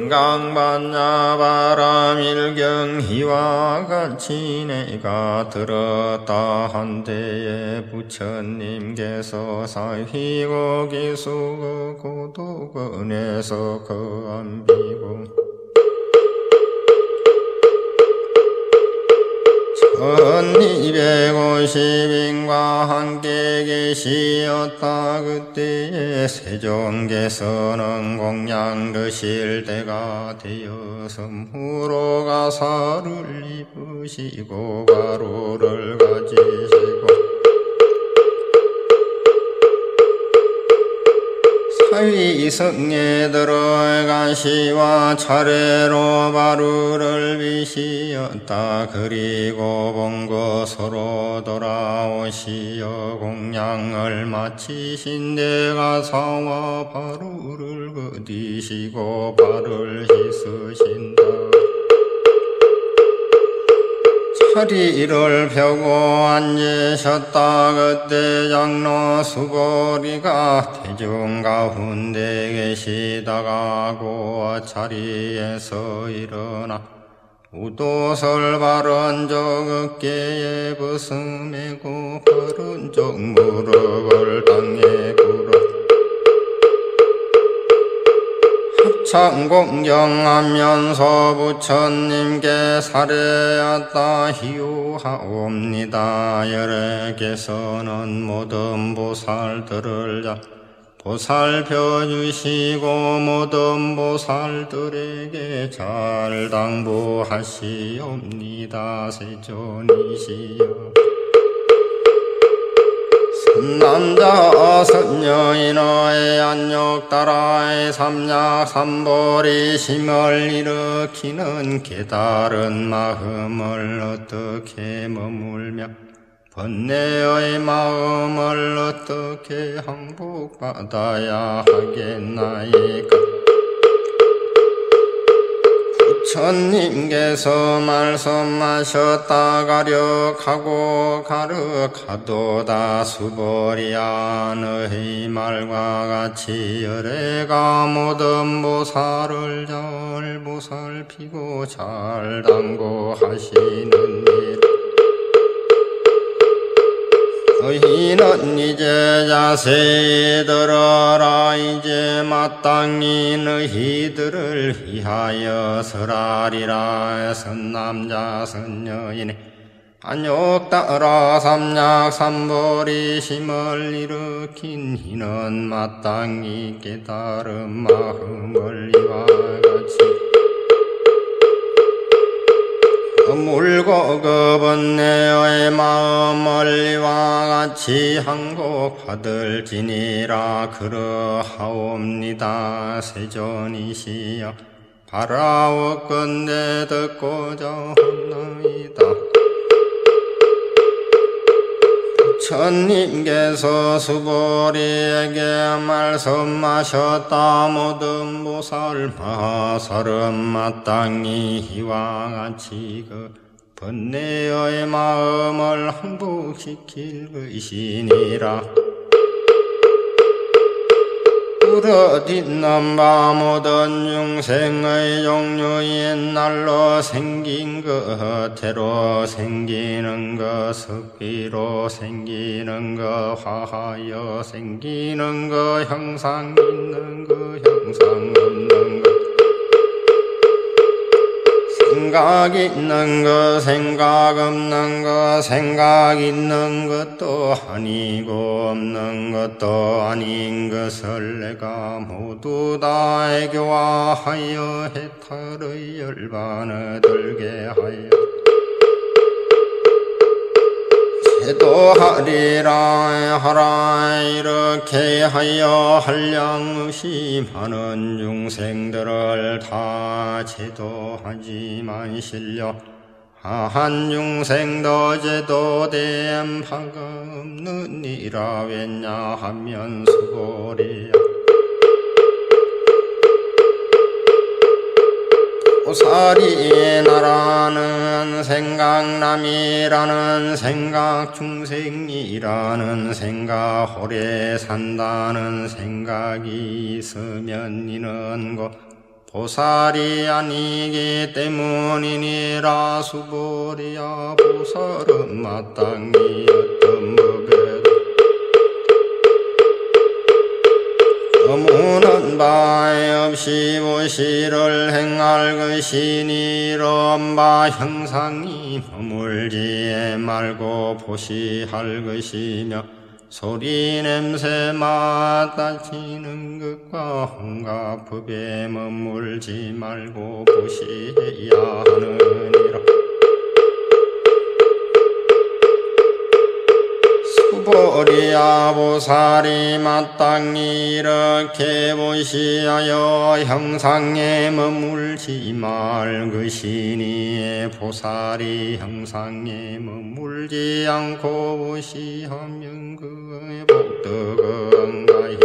인강반야 바람일경 이와 같이 내가 들었다 한때에 부처님께서 사휘고 기수고 고도근에서 거암비고 천250인과 함께 계시었다. 그때에 세종께서는 공양 드실 때가 되었으므로 가사를 입으시고 가루를 가지시고 사위성에 들어가시와 차례로 바루를 비시었다. 그리고 본거 서로 돌아오시어 공양을 마치신 데 가사와 바루를 거디시고 발을 씻으신다. 자리를 펴고 앉으셨다. 그때 장로 수보리가 대중 가운데 계시다가 그 자리에서 일어나 우도설 바른쪽 어깨에 벗으매고 바른쪽 무릎을 땅에 꿇어 합창공경하면서 부처님께 사례하다 희우하옵니다. 열애께서는 모든 보살들을 보살펴 주시고 모든 보살들에게 잘 당부하시옵니다. 세존이시여 선남자 선녀인의 안욕따라의 삼약삼보리심을 일으키는 깨달은 마음을 어떻게 머물며 번뇌의 마음을 어떻게 항복받아야 하겠나이까. 부처님께서 말씀하셨다. 가력하고 가득하도다. 수보리야, 너의 말과 같이 열애가 모든 보살을 잘 보살피고 잘 당부하시느니라. 너희는 이제 자세히 들어라. 이제 마땅히 너희들을 위하여 설하리라. 선남자 선녀이네 안욕따라 삼약삼보리심을 일으킨 이는 마땅히 깨달은 마음을 이와 같이 물고 급은 내의 마음을 이와 같이 항복받을지니라. 그러하옵니다. 세존이시여 바라옵건대 듣고자 합나이다. 부처님께서 수보리에게 말씀하셨다. 모든 보살 마살은 마땅히 이와 같이 그 번뇌의 마음을 항복시킬 것이니라. 부러짓는 바 모든 중생의 종류인 날로 생긴 것대로 생기는 것, 습기로 생기는 것, 화하여 생기는 것, 형상 있는 것, 형상 없는 것, 생각 있는 것, 생각 없는 것, 생각 있는 것도 아니고 없는 것도 아닌 것을 내가 모두 다 애교화하여 해탈의 열반을 들게 하여 제도하리라 하라. 이렇게 하여 한량의심하는 중생들을 다 제도하지만 실려 한 중생도 제도된 바가 없느니라. 왜냐하면 수보리야 보살이 나라는 생각남이라는 생각, 중생이라는 생각, 오래 산다는 생각이 있으면 이는 것 보살이 아니기 때문이니라. 수보리야 보살은 마땅히 어떤 법에도 의무는 바 없이 보시를 행할 것이니 이런 바 형상이 머물지 말고 보시할 것이며 소리 냄새 맛 다치는 것과 온갖 법에 머물지 말고 보시해야 하느니라. 수보리야 보살이 마땅히 이렇게 보시하여 형상에 머물지 말 것이니 보살이 형상에 머물지 않고 보시하면 그의 복덕은 가히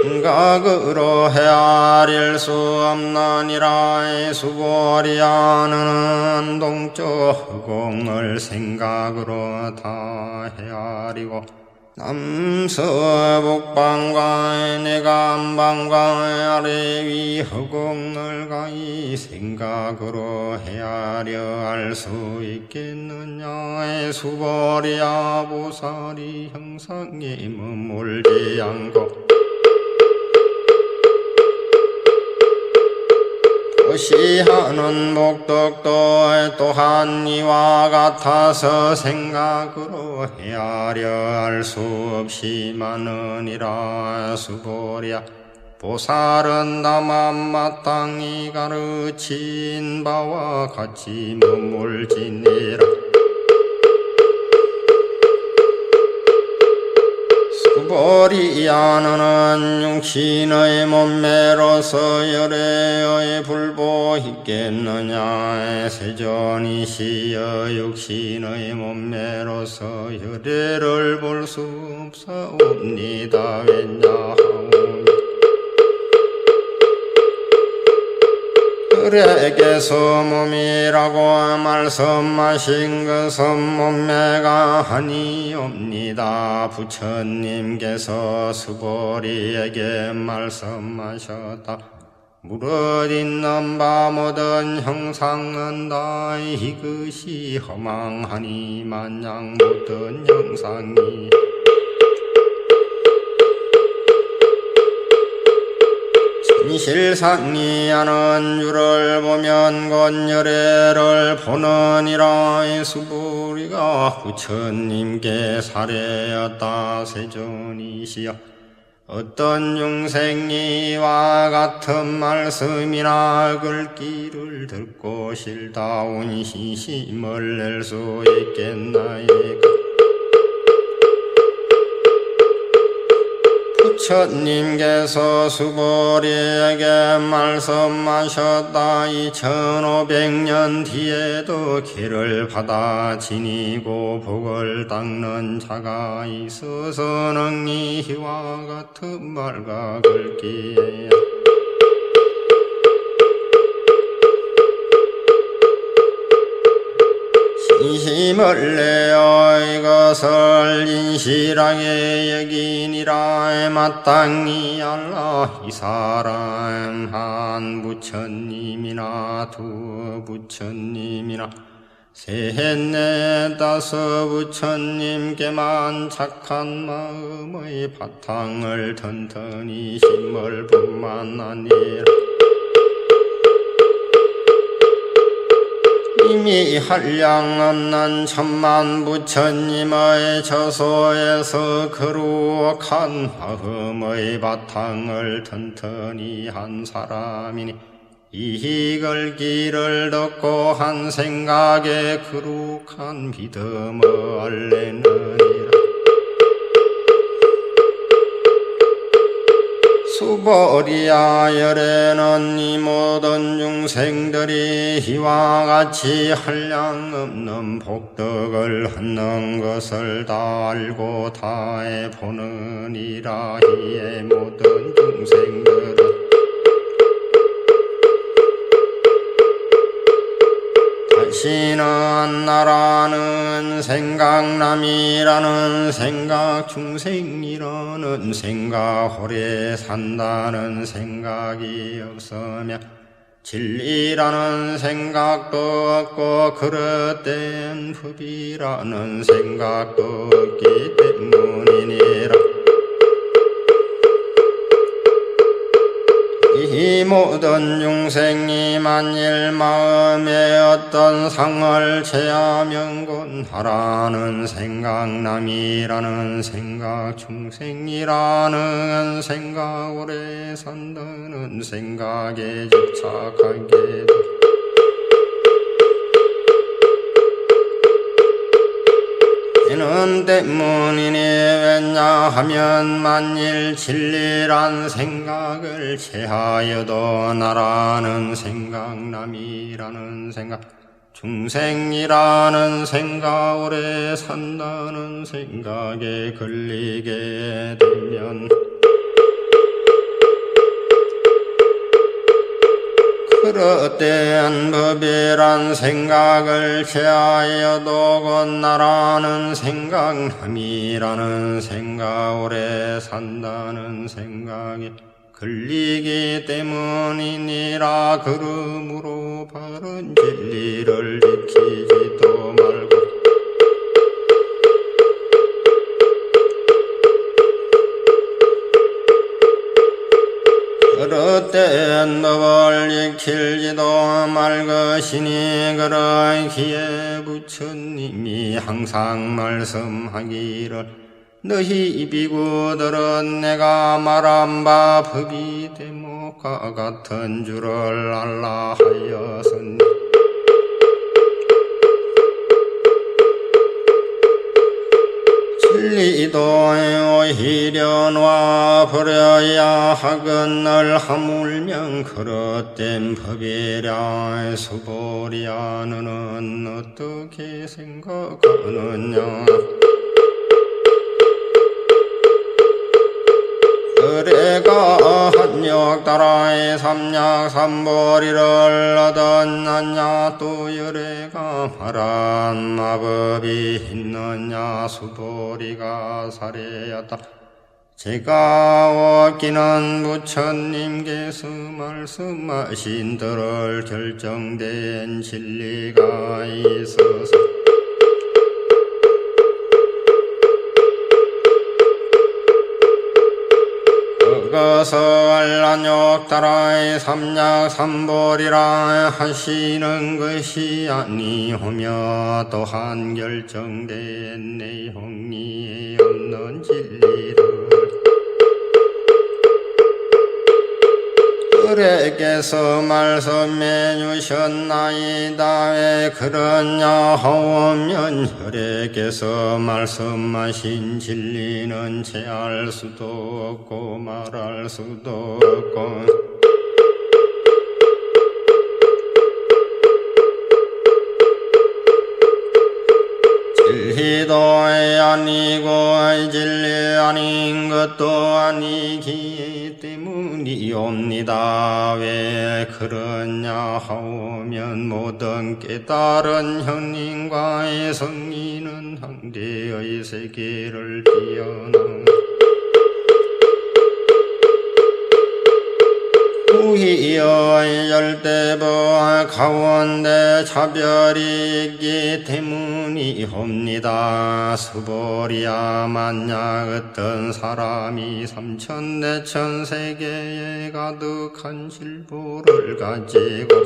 생각으로 헤아릴 수 없느니라. 수보리야는 동쪽 허공을 생각으로 다 헤아리고 남서북방과 내감방과 아래 위 허공을 가히 생각으로 헤아려 알 수 있겠느냐. 수보리야 보살이 형상에 머물지 않고 보시하는 복덕도 또한 이와 같아서 생각으로 헤아려 알 수 없이 많으니라. 수보리야 보살은 다만 마땅히 가르친 바와 같이 머물지니라. 수보리야 너는 육신의 몸매로서 열애의 불보 있겠느냐. 세존이시여 육신의 몸매로서 열애를 볼 수 없사옵니다. 왜냐하오니 그에게서 몸이라고 말씀하신 것은 몸매가 아니옵니다. 부처님께서 수보리에게 말씀하셨다. 무릇 있는 바 모든 형상은 다 이것이 허망하니 마냥 모든 형상이 진실상이 하는 줄을 보면 곧 열애를 보느니라. 수보리가 부처님께 사례였다. 세존이시여 어떤 중생이 이와 같은 말씀이나 글귀를 듣고 실다운 시심을 낼 수 있겠나이까. 부처님께서 수보리에게 말씀하셨다. 2500년 뒤에도 길을 받아 지니고 복을 닦는 자가 있어서는 이와 같은 말과 글귀에 진심을 내어 이것을 진실하게 여기니라. 마땅히 알라. 이 사람 한 부처님이나 두 부처님이나 셋, 넷, 다섯 부처님께만 착한 마음의 바탕을 튼튼히 심을 뿐만 아니라 이미 한량 없는 천만 부처님의 저소에서 거룩한 마음의 바탕을 튼튼히 한 사람이니 이 글귀를 듣고 한 생각에 거룩한 믿음을 알레느니라. 수보리야 열애는 이 모든 중생들이 이와 같이 한량 없는 복덕을 얻는 것을 다 알고 다 해보느니라. 이에 모든 중생들은 것이는 나라는 생각남이라는 생각, 중생이라는 생각, 오래 산다는 생각이 없으며 진리라는 생각도 없고 그릇된 법이라는 생각도 없기 때문이니라. 이 모든 중생이 만일 마음에 어떤 상을 체하면 곧 하라는 생각, 남이라는 생각, 중생이라는 생각, 오래 산다는 생각에 집착하게 돼. 이는 때문이니 왜냐하면 만일 진리란 생각을 체하여도 나라는 생각, 남이라는 생각, 중생이라는 생각, 오래 산다는 생각에 걸리게 되면 그릇된 법이란 생각을 체하여도 곧 나라는 생각, 남이라는 생각, 오래 산다는 생각에 걸리기 때문이니라. 그러므로 바른 진리를 지키지도 말고 그릇된 법을 지킬지도 말 것이니, 그러기에 부처님이 항상 말씀하기를 너희 비구들은 내가 말한 바 법이 대목과 같은 줄을 알라 하였으니 진리도 오히려 놔버려야 하거늘 하물며 그릇된 법이랴. 수보리야 너는 어떻게 생각하느냐. 그래가 한역 따라의 삼약 삼보리를 얻었느냐. 또 열애가 말한 마법이 있느냐. 수보리가 사례였다. 제가 얻기는 부처님께서 말씀하신 들을 결정된 진리가 있어서 그것을 한역 따라의 삼약 삼보리라 하시는 것이 아니오며 또한 결정된 내용이 없는 진리를 그에게서 말씀해 주셨나이다. 왜 그러냐 하오면 혈에게서 말씀하신 진리는 체할 수도 없고 말할 수도 없고 진리도 아니고 진리 아닌 것도 아니기 때문이옵니다. 왜 그러냐 하오면 모든 깨달은 형님과의 성리는 한계의 세계를 뛰어넘어 우희의 열대법 가운데 차별이 있기 때문이옵니다. 수보리야 만약 어떤 사람이 삼천대천 세계에 가득한 실보를 가지고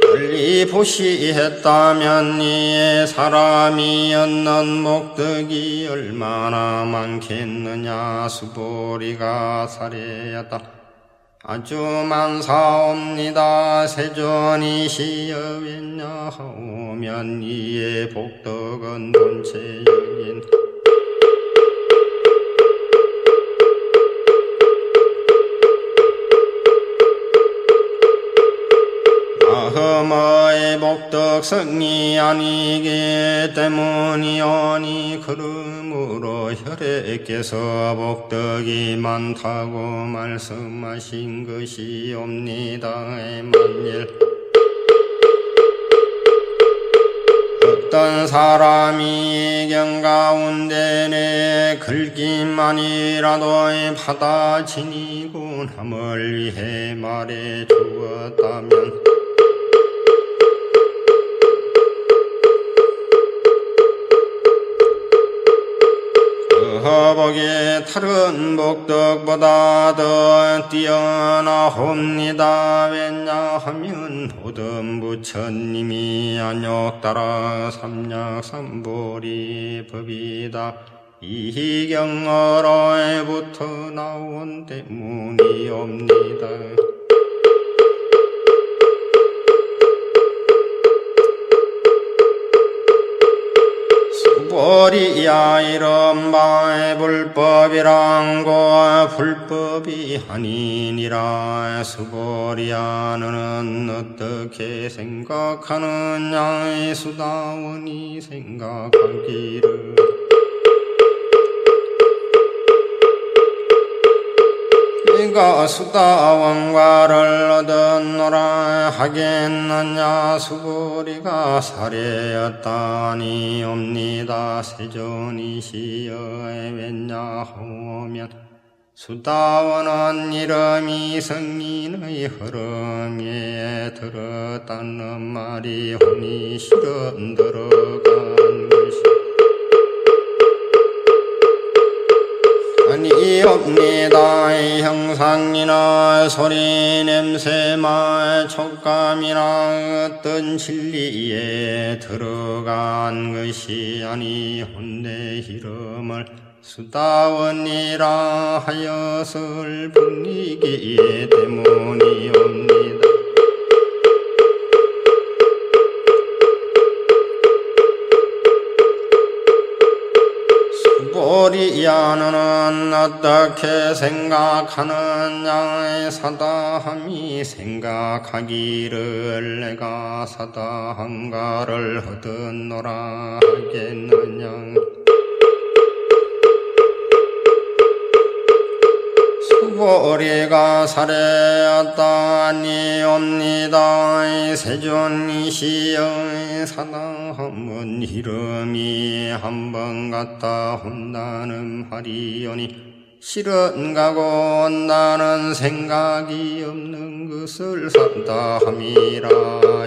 멀리 보시했다면 이 사람이 얻는 목덕이 얼마나 많겠느냐. 수보리가 사례였다. 아주 많사옵니다. 세존이시여겠냐 하오면 이의 복덕은 본체여긴 다음의 복덕성이 아니기 때문이오니 그러므로 혈액께서 복덕이 많다고 말씀하신 것이옵니다. 만일 어떤 사람이 경 가운데 내 글기만이라도 받아 지니고 남을 위해 말해 주었다면 허복이 다른 복덕보다 더 뛰어나옵니다. 왜냐하면 모든 부처님이 안욕 따라 삼약삼보리 법이다. 이 경어로부터 나온 때문이옵니다. 수보리야 이런 바의 불법이란고 불법이 아니니라. 수보리야 너는 어떻게 생각하느냐. 수다원이 생각하기를 네가 수다원과를 얻었노라 하겠느냐. 수보리가 사례였다니옵니다. 세존이시여 왜냐하면 수다원은 이름이 성인의 흐름에 들었다는 말이 혼이 실은 들어간 것이 아니옵니다. 형상이나 소리 냄새나 촉감이나 어떤 진리에 들어간 것이 아니온데 이름을 수다원이라 하였을 뿐이기 때문이옵니다. 수보리야 너는 어떻게 생각하느냐. 사다함이 생각하기를 내가 사다함가를 얻었노라 하겠느냐. 수보리가 사례였다니옵니다. 세존이시여 사다함은 이름이 한번 갔다 온다는 말이오니 실은 가고 온다는 생각이 없는 것을 사다함이라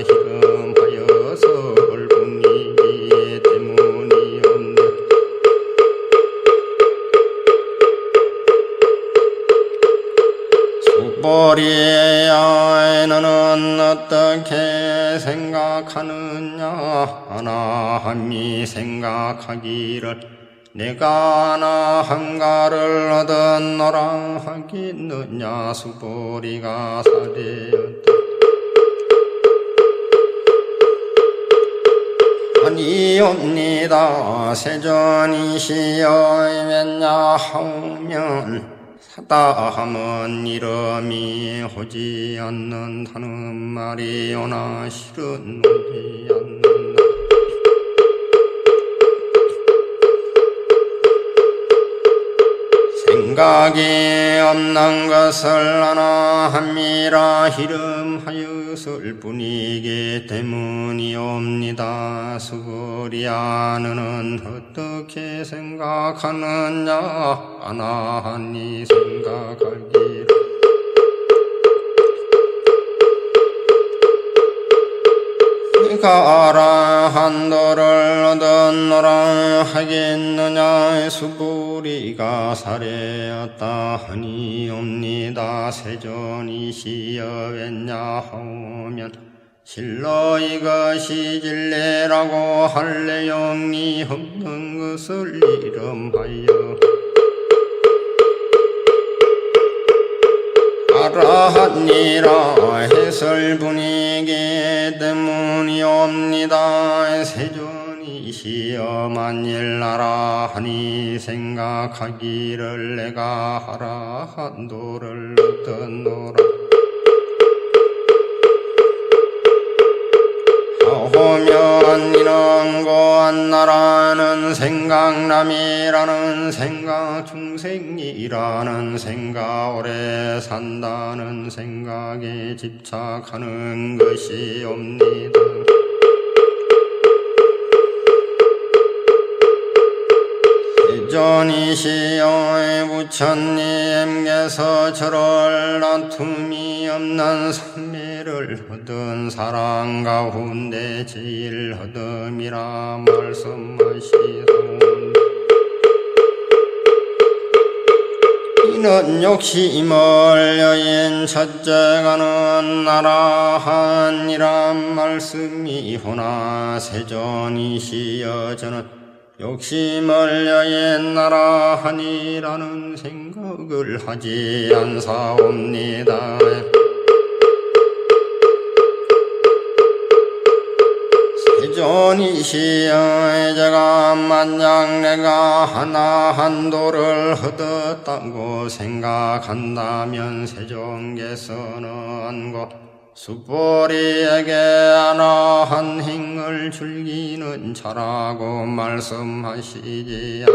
이름하여서 얼분이기 때문이옵니다. 수보리야 너는 어떻게 생각하느냐. 하나함이 생각하기를 내가 하나한가를 얻었노라 하겠느냐. 수보리가 사례였다. 아니옵니다. 세존이시여 왜냐하면 사다함은 이름이 오지 않는다는 말이오나 실은 오지 않는다. 생각이 없는 것을 하나함이라 이름하였을 뿐이기 때문이옵니다. 수보리야 너는 어떻게 생각하느냐. 하나하니 생각하기를 네가 아라한도를 얻었노라 하겠느냐. 수보리가 사례였다 하니옵니다. 세존이시여 왜냐하면 실로 이것이 진리라고 할 내용이 없는 것을 이름하여 아라하니라 했을 분이기 때문이옵니다. 세존이시여 만일 나라하니 생각하기를 내가 아라한도를 얻었노라. 하오면 이는 고한 나라는 생각남이라는 생각, 중생이라는 생각, 오래 산다는 생각에 집착하는 것이 옵니다. 세존이시여 부처님께서 저를 다툼이 없는 삼매를 얻은 사랑 가운데 제일 얻음이라 말씀하시사옵니다. 이는 욕심을 여인 첫째가는 나라한이란 말씀이오나 세존이시여 저는 욕심을 여인 나라하니라는 생각을 하지 않사옵니다. 세존이시여 제가 만약 내가 하나 한도를 얻었다고 생각한다면 세존께서는 곧 수보리에게 아나한 행을 줄기는 자라고 말씀하시지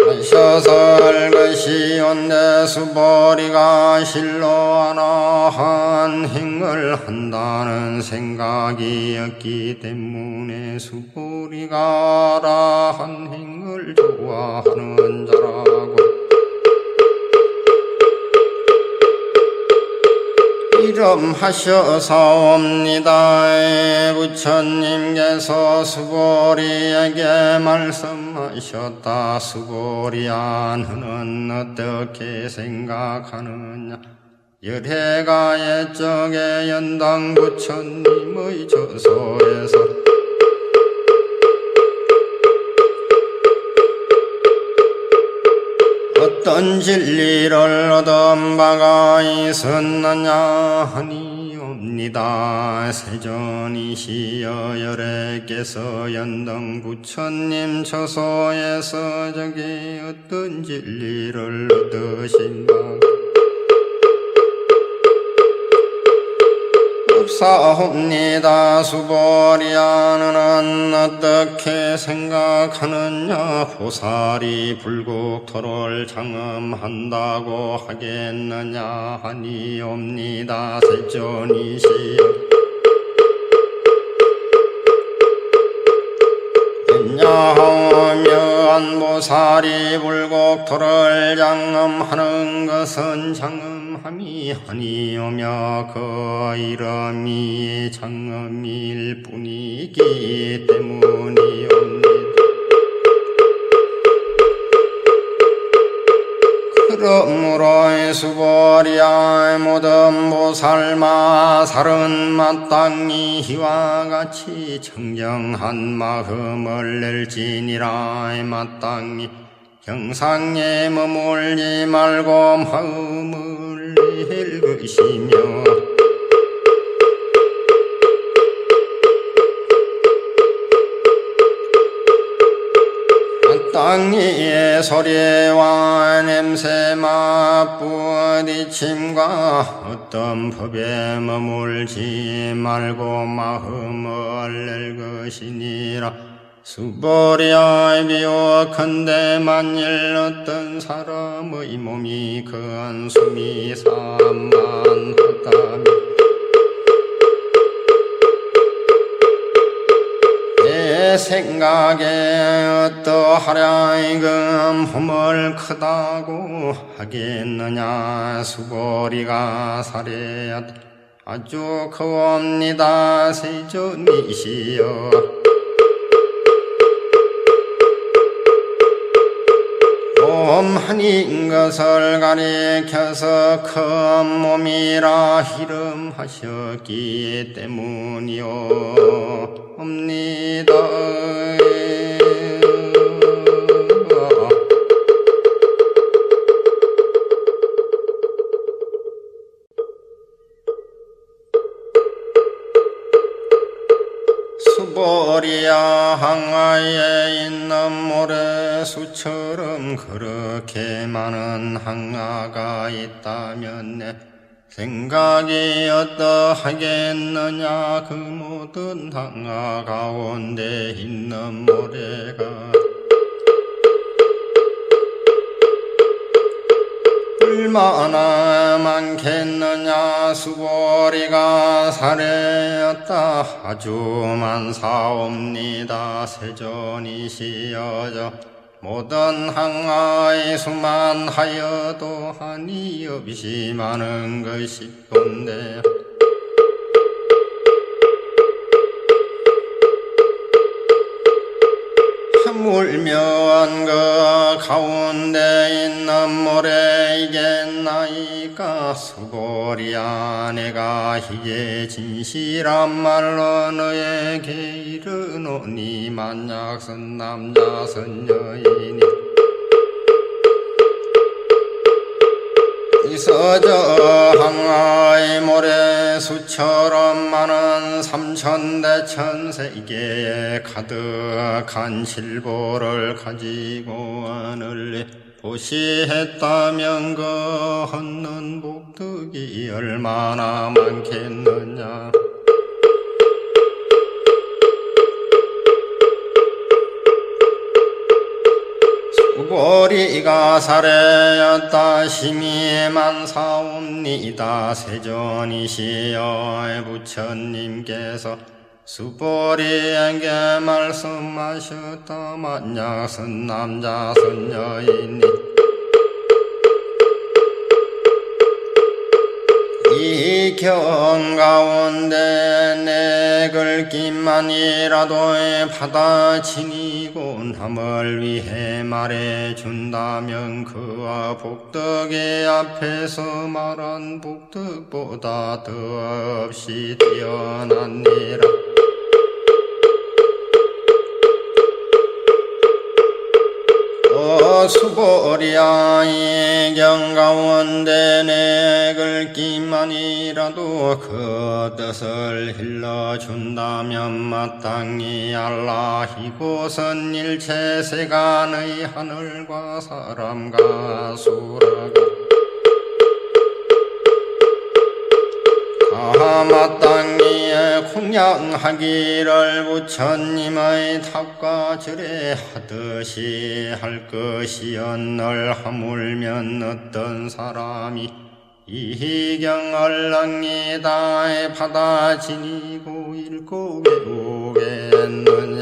아니하셨을 것이온데 수보리가 실로 아나한 행을 한다는 생각이 없기 때문에 수보리가 아나한 행을 좋아하는 자라고 이름하셔사옵니다. 부처님께서 수보리에게 말씀하셨다. 수보리야 너는 어떻게 생각하느냐. 열해가 옛적에 연당 부처님의 저소에서 어떤 진리를 얻은 바가 있었느냐 하니옵니다. 세존이시여 열애께서 연등 부처님 처소에서 저기 어떤 진리를 얻으신 바 없사옵니다. 수보리야 너는 어떻게 생각하느냐. 보살이 불국토를 장엄한다고 하겠느냐 하니옵니다. 세존이시여 왜냐하면 보살이 불국토를 장엄하는 것은 장엄함이 아니오며 그 이름이 장엄일 뿐이기 때문이옵니다. 그러므로 수보리야 모든 보살마살은 마땅히 이와 같이 정정한 마음을 낼지니라. 마땅히 경상에 머물지 말고 마음을 낼 것이며 땅 위의 소리와 냄새 맛부딪힘과 어떤 법에 머물지 말고 마음을 낼 것이니라. 수보리야 비오컨대 만일 어떤 사람의 몸이 그 숨이 산만하다면 내 생각에 어떠하랴이금 흠을 크다고 하겠느냐. 수보리가 사례하되 아주 크옵니다. 세존이시여 옴하닌 것을 가리켜서 큰 몸이라 이름하셨기 때문이옵니다. 수보리야 항아에 있는 모래수처럼 그렇게 많은 항아가 있다면 내 생각이 어떠하겠느냐. 그 모든 항아 가운데 있는 모래가 얼마나 많겠느냐. 수보리가 사례였다 아주 많사옵니다. 세존이시여져 모든 항아의 수만 하여도 한이 없이 많은 것이 본데 하물며 그 가운데 있는 모래이겠나이까. 수보리야 내가 이제 진실한 말로 너에게 이르노니 만약 선 남자 선 여인이 이서저 항아의 모래수처럼 많은 삼천대천세계에 가득한 실보를 가지고 하늘에 보시했다면 그 얻는 복덕이 얼마나 많겠느냐. 수보리가 사례였다 심히 많사옵니다. 세존이시여 부처님께서 수보리에게 말씀하셨다. 만약 선 남자 선 여인이 이 경 가운데 내 글귀만이라도 받아 지니고 남을 위해 말해준다면 그와 복덕의 앞에서 말한 복덕보다 더없이 뛰어나니라. 수보리야 이 경 가운데 내 글귀만이라도 그 뜻을 일러준다면 마땅히 알라. 이곳은 일체 세간의 하늘과 사람과 수라가 마땅히 공양하기를 부처님의 탑과 절에 하듯이 할 것이언을 하물면 어떤 사람이 이 경을 낭이다 받아 지니고 읽고 배우겠느냐.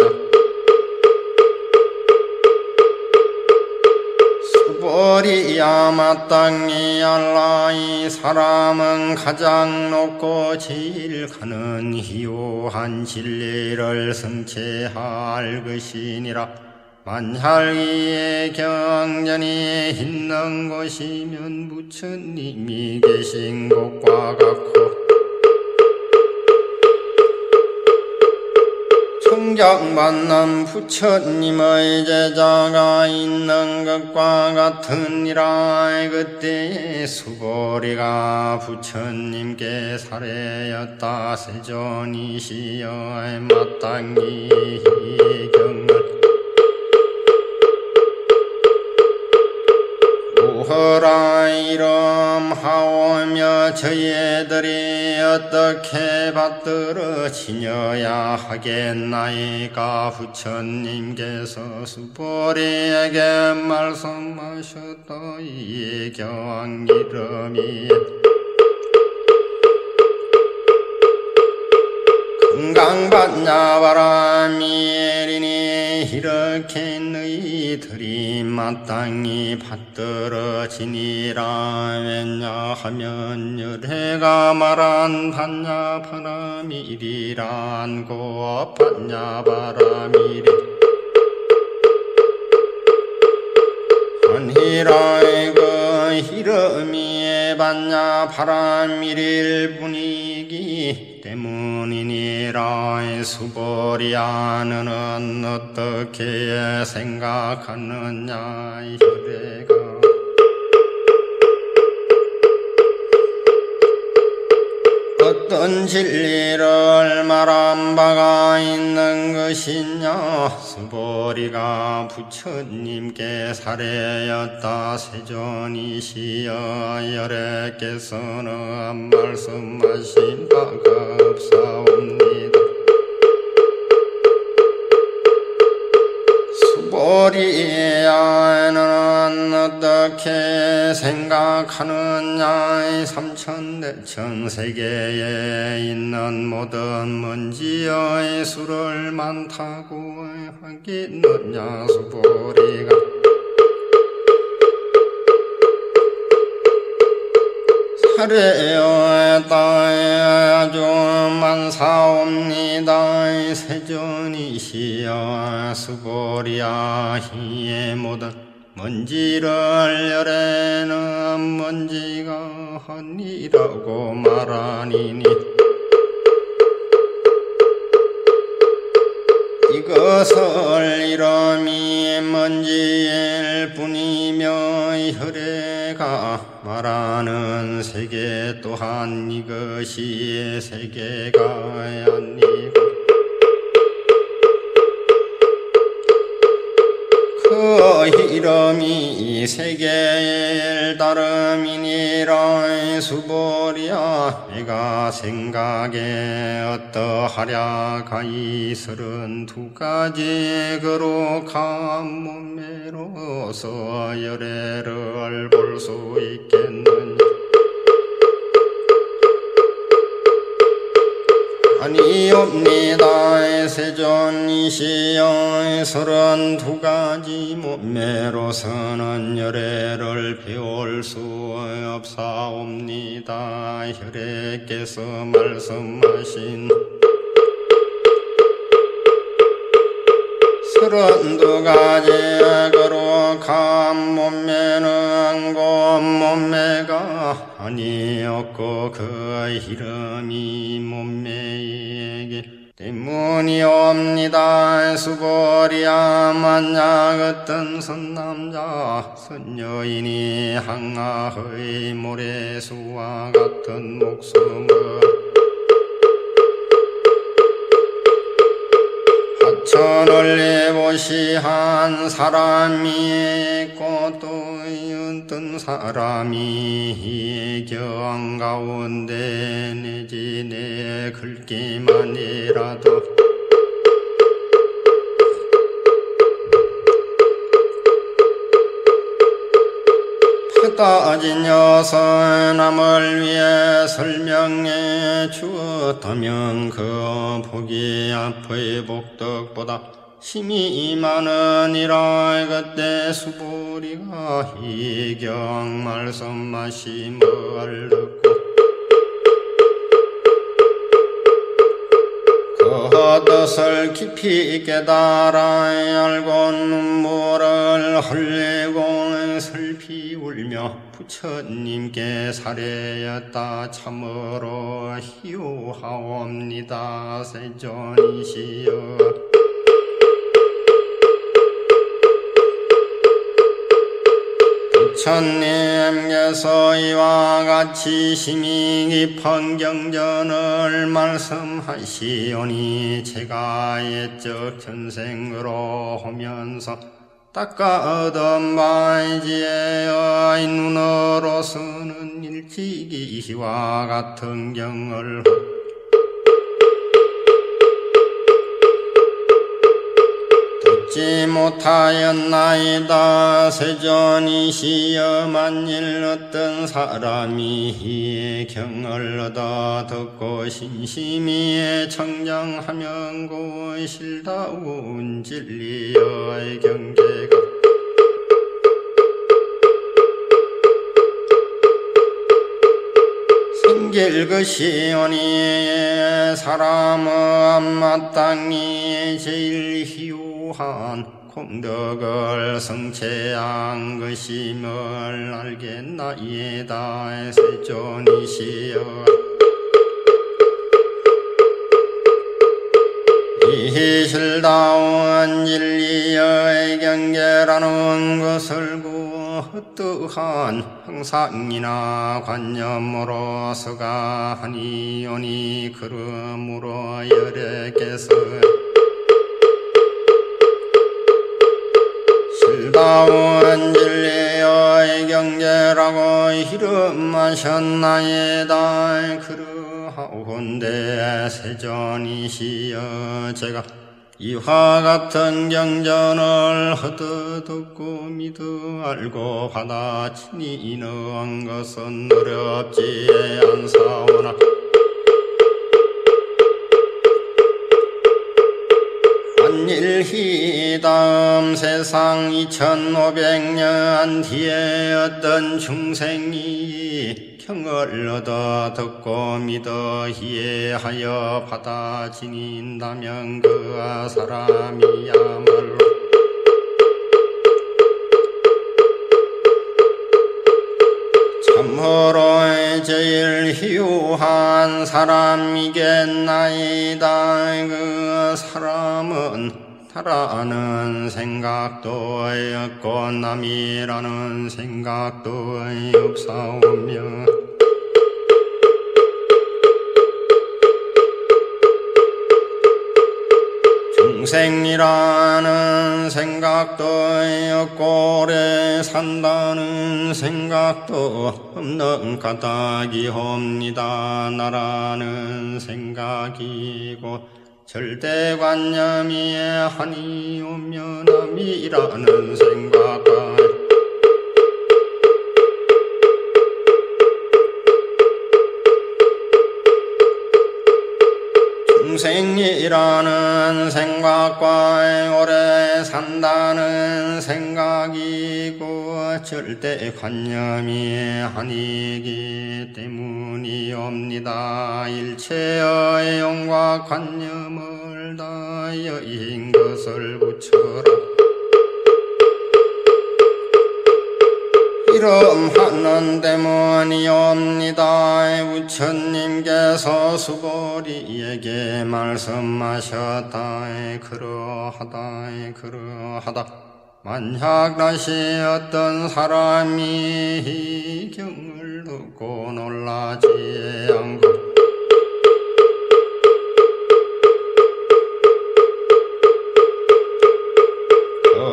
수보리야 마땅히 알라. 이 사람은 가장 높고 제일 가는 희요한 진리를 성취할 것이니라. 만약 이의 경전이 있는 곳이면 부처님이 계신 곳과 같고 총장받는 부처님의 제자가 있는 것과 같으니라. 그때의 수보리가 부처님께 사례였다. 세존이시여 마땅히 이 경을 우허라 이름하오며 저희들이 어떻게 받들어 지녀야 하겠나이까. 부처님께서 수보리에게 말씀하셨다. 이 경 이름이 건강받냐 바람이리니 이렇게 너희들이 마땅히 받들어지니라. 왜냐하면 열애가 말한 받냐 바람이리란 고 받냐 바람이리 아니라 그 이름이 받냐 바람이릴 뿐이기 때문이니라. 수보리야 너는 어떻게 생각하느냐. 열애가 어떤 진리를 말한 바가 있는 것이냐. 수보리가 부처님께 사례였다. 세존이시여 열애께서는 말씀하신 바가 없사옵니다. 수보리야는 어떻게 생각하느냐. 삼천대천 세계에 있는 모든 먼지의 수를 많다고 하겠느냐. 수보리가 사례였다. 아주 많사옵니다. 세존이시여 수보리야 이 모든 먼지를 열에는 먼지가 아니라고 말하니니 이것을 이름이 먼지일 뿐이며 혈애가 말하는 세계 또한 이것이 세계가 아니고 그 이름이 세계일 다름이니라. 수보리야 내가 생각에 어떠하랴. 가히 32가지 거룩한 몸매로서 열애를 볼 수 있겠느냐. 아니옵니다. 세존이시여 32가지 몸매로서는 열애를 배울 수 없사옵니다. 혈애께서 말씀하신 32가지 거룩한 몸매는 곧 몸매가 아니었고 그 이름이 몸매이기 때문이옵니다. 수보리야 만약 어떤 선남자 선여인이 항아의 모래수와 같은 목숨을 하천을 보시한 사람이 있고 또 어떤 사람이 경 가운데 내지 내 글기만이라도 따진 여섯 남을 위해 설명해 주었다면 그 복이 앞의 복덕보다 힘이 많으니라. 그때 수보리가 이경 말씀하심을 듣고 그 뜻을 깊이 깨달아 알고 눈물을 흘리고 슬피 울며 부처님께 사례였다. 참으로 희우하옵니다. 세존이시여 부처님께서 이와 같이 심히 깊은 경전을 말씀하시오니 제가 옛적 전생으로 하면서 닦아 얻은 바이지의 눈으로서는 일찍이 이와 같은 경을 듣지 못하였나이다. 세존이시여 만일 어떤 사람이 이 경을 얻어 듣고 신심히 청정하면 그 실다운 진리의 경계가 생길 것이오니 사람은 마땅히 제일 희우한 공덕을 성취한 것임을 알겠나이다. 세존이시여 이 실다운 진리의 경계라는 것을 그 어떠한 형상이나 관념으로서가 하니오니 그러므로 열애께서 실다운 진리의 경제라고 이름하셨나이다. 그러하온데 세존이시여 제가 이와 같은 경전을 허드 듣고 믿어 알고 받아치니 이는 것은 어렵지 않사오나 만일히 다음 세상 2500년 뒤에 어떤 중생이 경을 얻어 듣고 믿어 이해하여 받아 지닌다면 그 사람이야말로 참으로 제일 희우한 사람이겠나이다. 그 사람은 나라는 생각도 없고 남이라는 생각도 없사오며 중생이라는 생각도 없고 오래 산다는 생각도 없는 까닭이옵니다. 나라는 생각이고 절대관념이 하니오며 남이라는 생각과 중생이라는 생각과 오래 산다는 생각이고 절대관념이 아니기 때문이옵니다. 일체의 용과 관념을 다 여인 것을 붙여라. 이름하는 때문이옵니다. 부처님께서 수보리에게 말씀하셨다. 그러하다 만약 다시 어떤 사람이 이 경을 듣고 놀라지 않고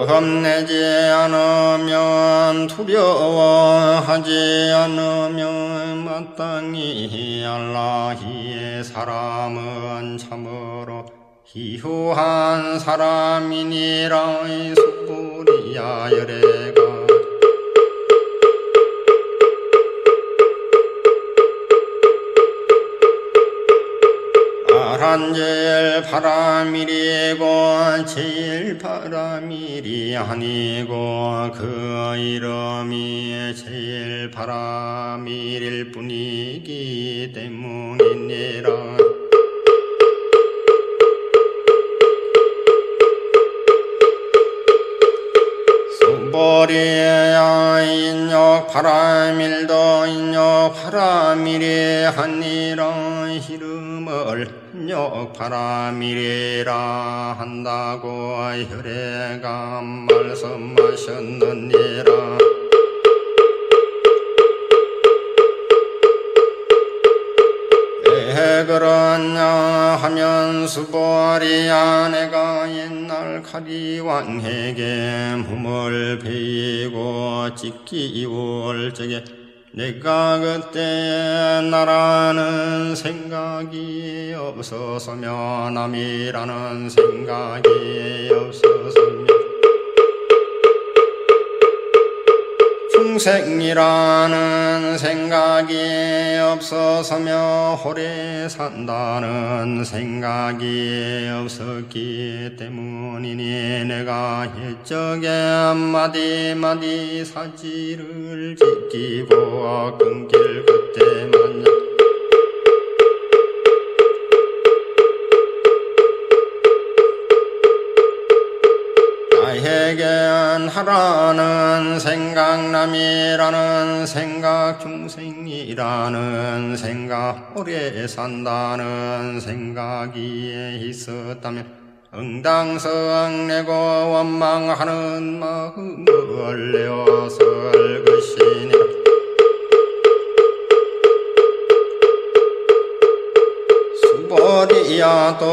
겁내지 않으면 두려워하지 않으면 마땅히 알라히의 사람은 참으로 희후한 사람이니라. 수부리야 열애가 말한 제일 바람일이고 제일 바람일이 아니고 그 이름이 제일 바람일일 뿐이기 때문이니라. 수보리야 인욕 바람일도 인욕 바람일이 아니라 이름을 인욕 바람일이라 한다고 혈애가 말씀하셨느니라. 왜 그러냐 하면 수보리야 내가 옛날 가리왕에게 몸을 베이고 찢기울 적에 내가 그때 나라는 생각이 없어서며 남이라는 생각이 없어서며 중생이라는 생각이 없어서며 오래 산다는 생각이 없었기 때문이니 내가 옛적에 마디마디 사지를 지키고 끊길 그때만 나에겐 하라는 생각 남이라는 생각 중생이라는 생각 오래 산다는 생각이 있었다면 응당성 내고 원망하는 마음을 내어설 것이니라. 수보리야 또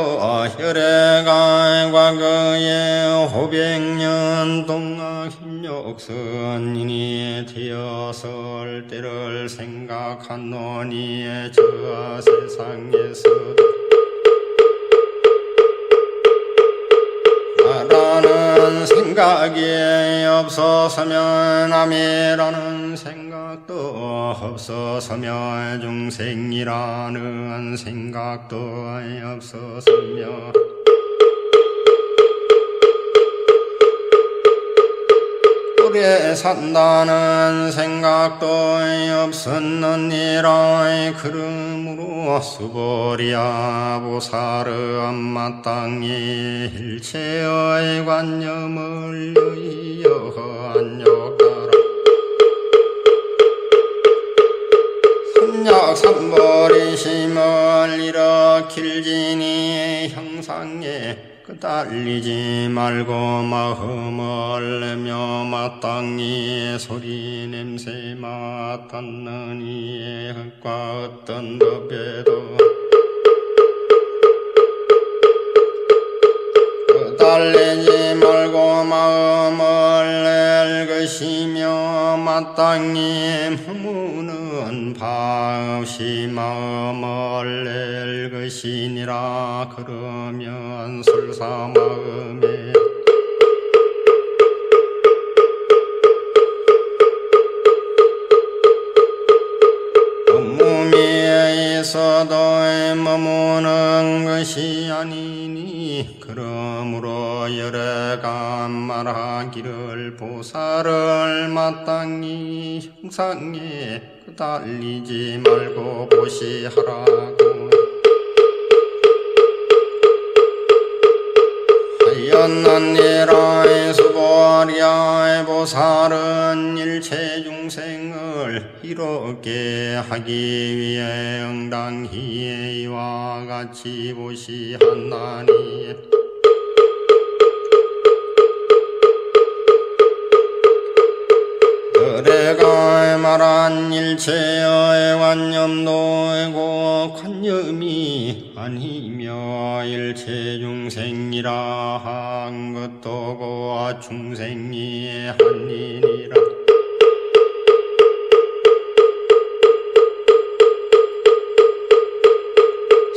혈애가 과거에 500년 동안 힘욕선인이 되었을 때를 생각하노니 저 세상에서도 나라는 생각이 없어서면 남이라는 생각도 없어서며 중생이라는 생각도 없어서며 오래 산다는 생각도 없었느니라. 그러므로 수보리야 보살은 마땅히 일체의 관념을 의여 안욕하라. 삼약삼보리심을 일으킬지니 형상에 끄달리지 말고 마음을 내며 마땅히 소리 냄새 맡았느니 흙과 어떤 법에도 끄달리지 말고 마음을 낼 것이며 마땅히 머무는 바 없이 마음을 낼 것이니라. 그러면 설사 마음에 몸이 있어도 머무는 것이 아니니 그러므로 열애가 말하기를 보살을 마땅히 형상에 끄달리지 말고 보시하라고 하였느니라. 수보리야 보살은 일체 중생을 이롭게 하기 위해 응당히 이와 같이 보시하나니 그래가 말한 일체의 관념도고 관념이 아니며 일체 중생이라 한 것도고 중생이 아니니라.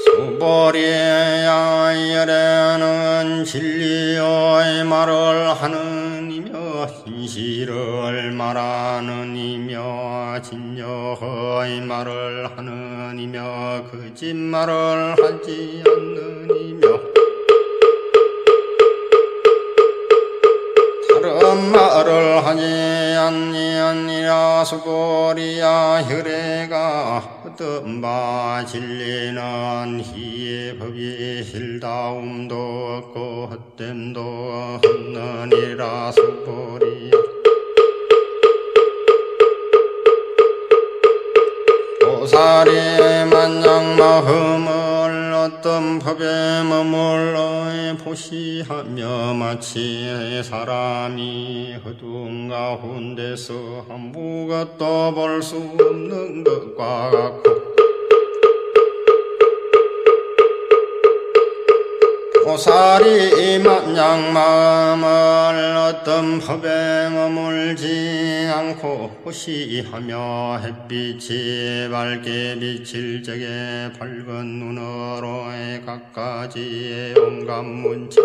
수보리야 열애는 진리의 말을 하느니며 진실을 말하느니며 진여의 말을 하느니며 거짓말을 하지 않느니며 다른 말을 하지 아니하니라. 수보리야 혈애가 어떤 바 진리는 희의 법이 힐다움도 없고 헛됨도 없느니라. 수보리야 보살이 만약 마음을 어떤 법에 머물러 보시하며 마치 사람이 어두운 가운데서 아무것도 볼 수 없는 것과 같고 보살이 만약 마음을 어떤 법에 머물지 않고 보시하며 햇빛이 밝게 비칠 적에 밝은 눈으로 갖가지의 온갖 문체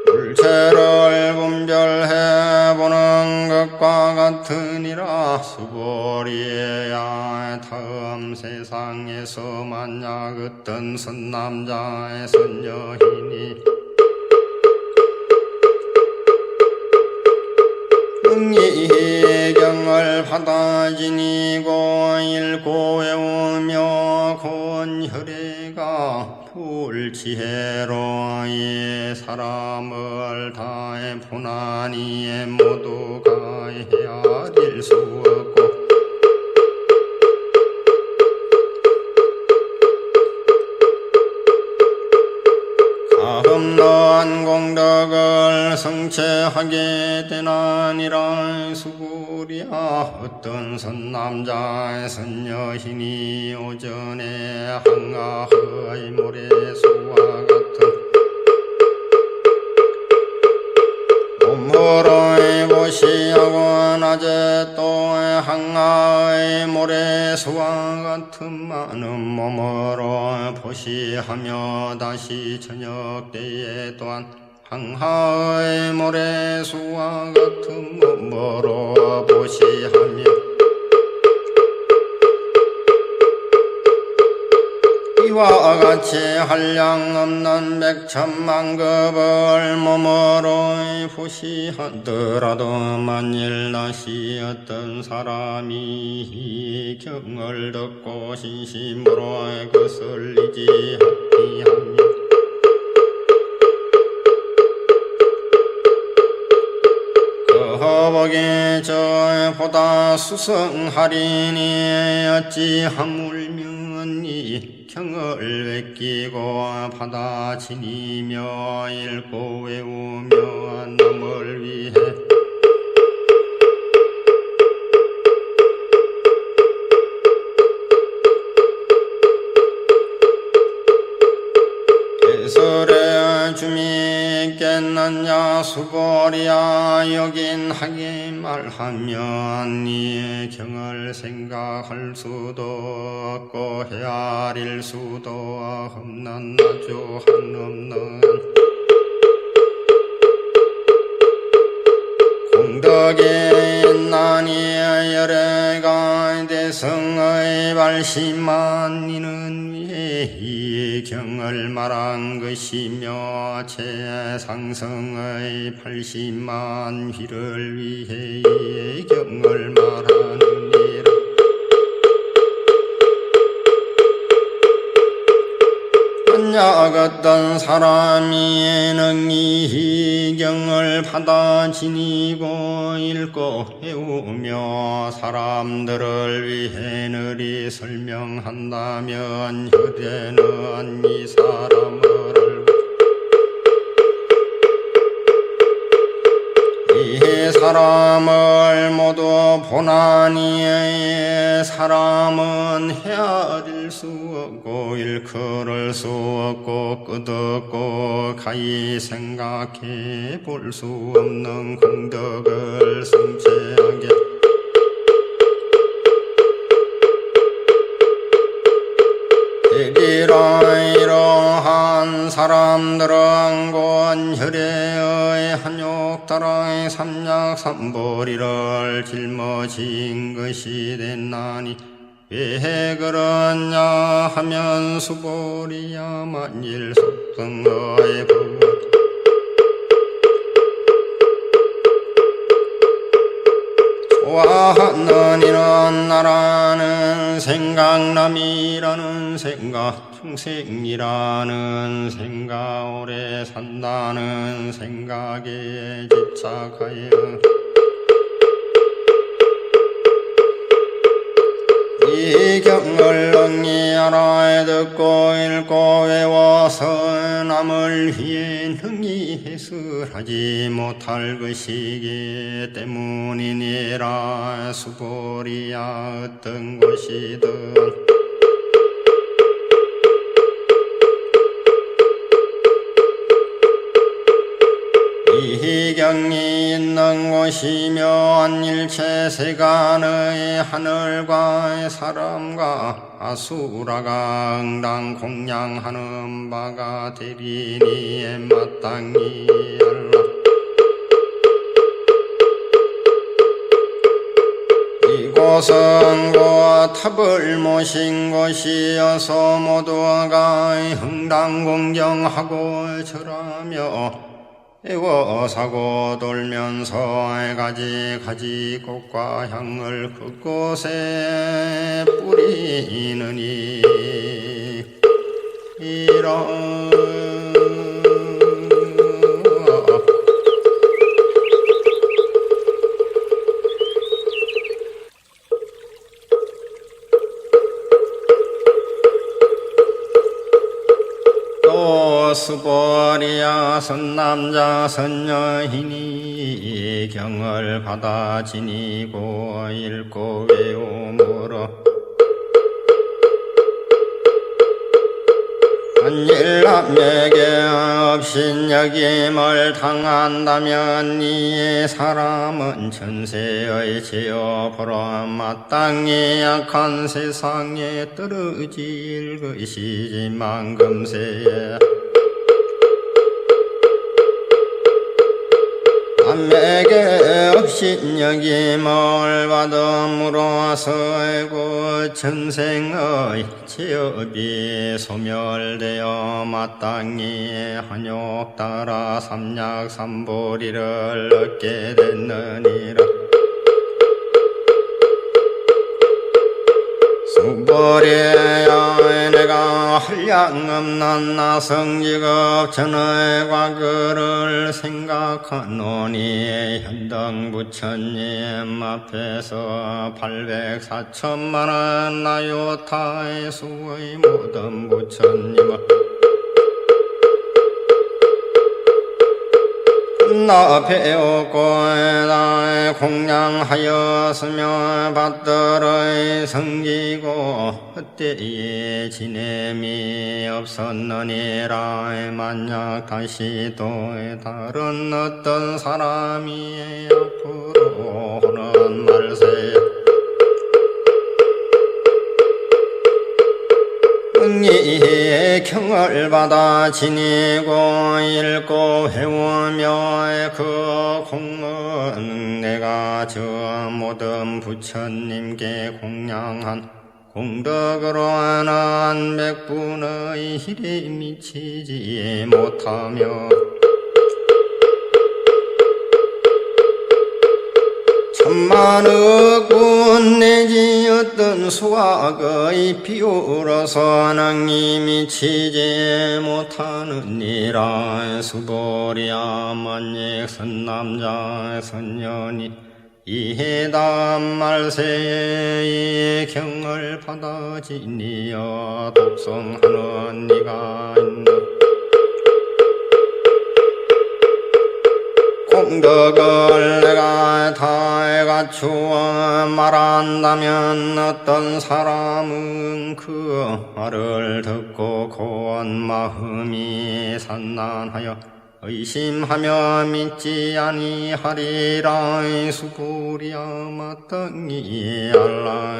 물체를 분별해 보는 것과 같으니라. 수보리야 다음 세상에서 만약 어떤 선남자의 선여인이 응이경을 받아 지니고 읽고 외우며 곤 혈애가 불지혜로 이 사람을 다해 보나니 모두가 헤아릴 수 없고 정체하게 되나니라. 수고리야 어떤 선남자의 선여인이 오전에 항아의 모래수와 같은 몸으로 보시하고 낮에 또 항아의 모래수와 같은 많은 몸으로 보시하며 다시 저녁 때에 또한 항아의 모래수와 같은 몸으로 보시하며 이와 같이 한량 없는 백천만급을 몸으로 보시하더라도 만일 다시 어떤 사람이 이 경을 듣고 진심으로 거슬리지 아니하며 거복이 저보다 수성하리니 어찌 하물며 이 경을 베끼고 받아 지니며 읽고 외우며 남을 위해 예설의 주미 있겠느냐. 수보리야 여긴 하게 말하면 이 경을 생각할 수도 없고 헤아릴 수도 없는 아주 한없는 공덕이 있나니 열애가 대성의 발심만 이는 위에 이 경을 말한 것이며 최상성의 80만 휘를 위해 이 경을 말하느니라. 만약 어떤 사람이 능히 이 경을 받아 지니고 읽고 배우며 사람들을 위해 늘이 설명한다면 혀대는 이 사람을 이 사람을 모두 보나니 사람은 헤아릴 수 없고 일컬을 수 없고 끝없고 가히 생각해 볼 수 없는 공덕을 성취하게 되리라. 이러한 사람들은 곧 혈애의 한욕다라의 삼약삼보리를 짊어진 것이 됐나니 왜 그러냐 하면 수보리야 만일 속성의 법 좋아하는 이는 나라는 생각남이라는 생각 평생이라는 생각 오래 산다는 생각에 집착하여 이 경을 능히 알아 듣고 읽고 외워서 남을 위해 능히 해설하지 못할 것이기 때문이니라. 수보리야 어떤 곳이든 이 경이 있는 곳이면 일체 세간의 하늘과 사람과 아수라가 응당 공양하는 바가 되리니 마땅히 알라. 이곳은 곧 탑을 모신 곳이어서 모두가 응당 공경하고 절하며 애워사고 돌면서 가지 꽃과 향을 그곳에 뿌리느니 이런 수벌이야 선남자 선여인이 경을 받아 지니고 읽고 외우므로 일남에게 업신여김을 당한다면 이 사람은 전세의 죄업으로 마땅히 악한 세상에 떨어질 것이지만 금세에 남에게 업신여김을 받음으로써 그 전생의 죄업이 소멸되어 마땅히 한욕 따라 삼약삼보리를 얻게 됐느니라. 수벌이여 내가 한량없는 나성직업 전의 과거를 생각하노니 현당 부처님 앞에서 800~4천만원 나요타의 수의 모든 부처님을 나 배웠고 나의 공양하였으며 받들의 성기고 그때에 지냄이 없었느니라. 만약 다시 또 다른 어떤 사람이 앞으로 오는 말세 응이의 경을 받아 지니고 읽고 배우며 그 공은 내가 저 모든 부처님께 공양한 공덕으로는 백분의 힐에 미치지 못하며 천만억 군 내지 어떤 수학의 비유로서는 이미 미치지 못하느니라. 수벌이야 만약 선남자 선년이 이해담 말세에 이 경을 받아 지니어 독성하는 니가 있는 공덕을 내가 다 갖추어 말한다면 어떤 사람은 그 말을 듣고 고운 마음이 산난하여 의심하며 믿지 아니하리라. 수불이야 마땅히 알라.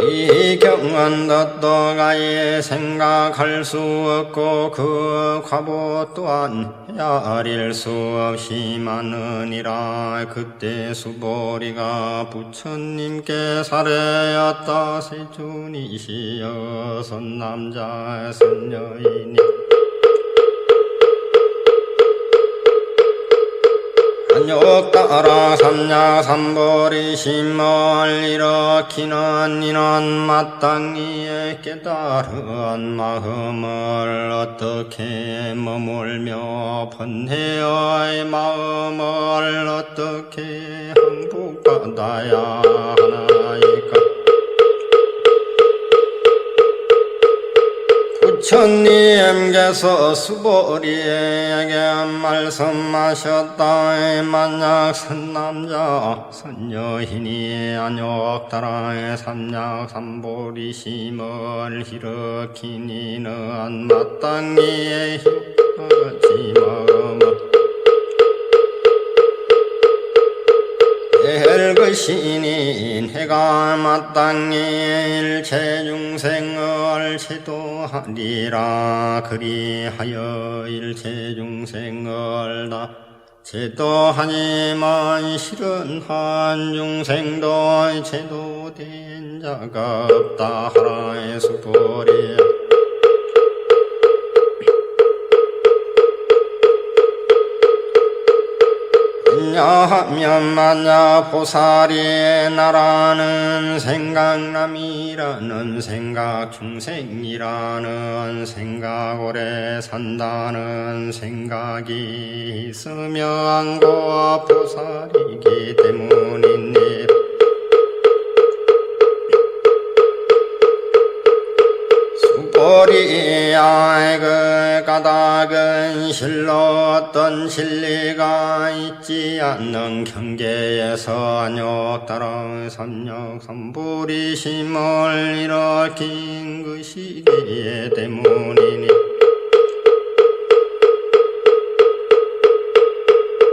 이 경은 너떠가에 생각할 수 없고 그 과보 또한 헤아릴 수 없이 많으니라. 그때 수보리가 부처님께 살해였다. 세존이시여 선남자 선여인이 한욕 따라 삼약삼보리심을 일으키는 이는 마땅히 깨달은 마음을 어떻게 머물며 번뇌의 마음을 어떻게 항복받아야 하나이까. 부처님께서 수보리에게 말씀하셨다. 만약 선남자 선여인이 안욕따라의 삼약삼보리심을 일으키니는 마땅히 효과지 마음을 될 것이니 해가 마땅히 일체중생을 제도하리라. 그리하여 일체중생을 다 제도하지만 실은 한 중생도 제도된 자가 없다 하라의 수보리야. 하면 만약 보살이 나라는 생각남이라는 생각 중생이라는 생각 오래 산다는 생각이 있으면 그 보살이기 때문이니 수보리야 그 까닭은 실로 어떤 진리가 있지 않는 경계에서 안욕 따라 삼력 삼보리심을 일으킨 그 시기에 때문이니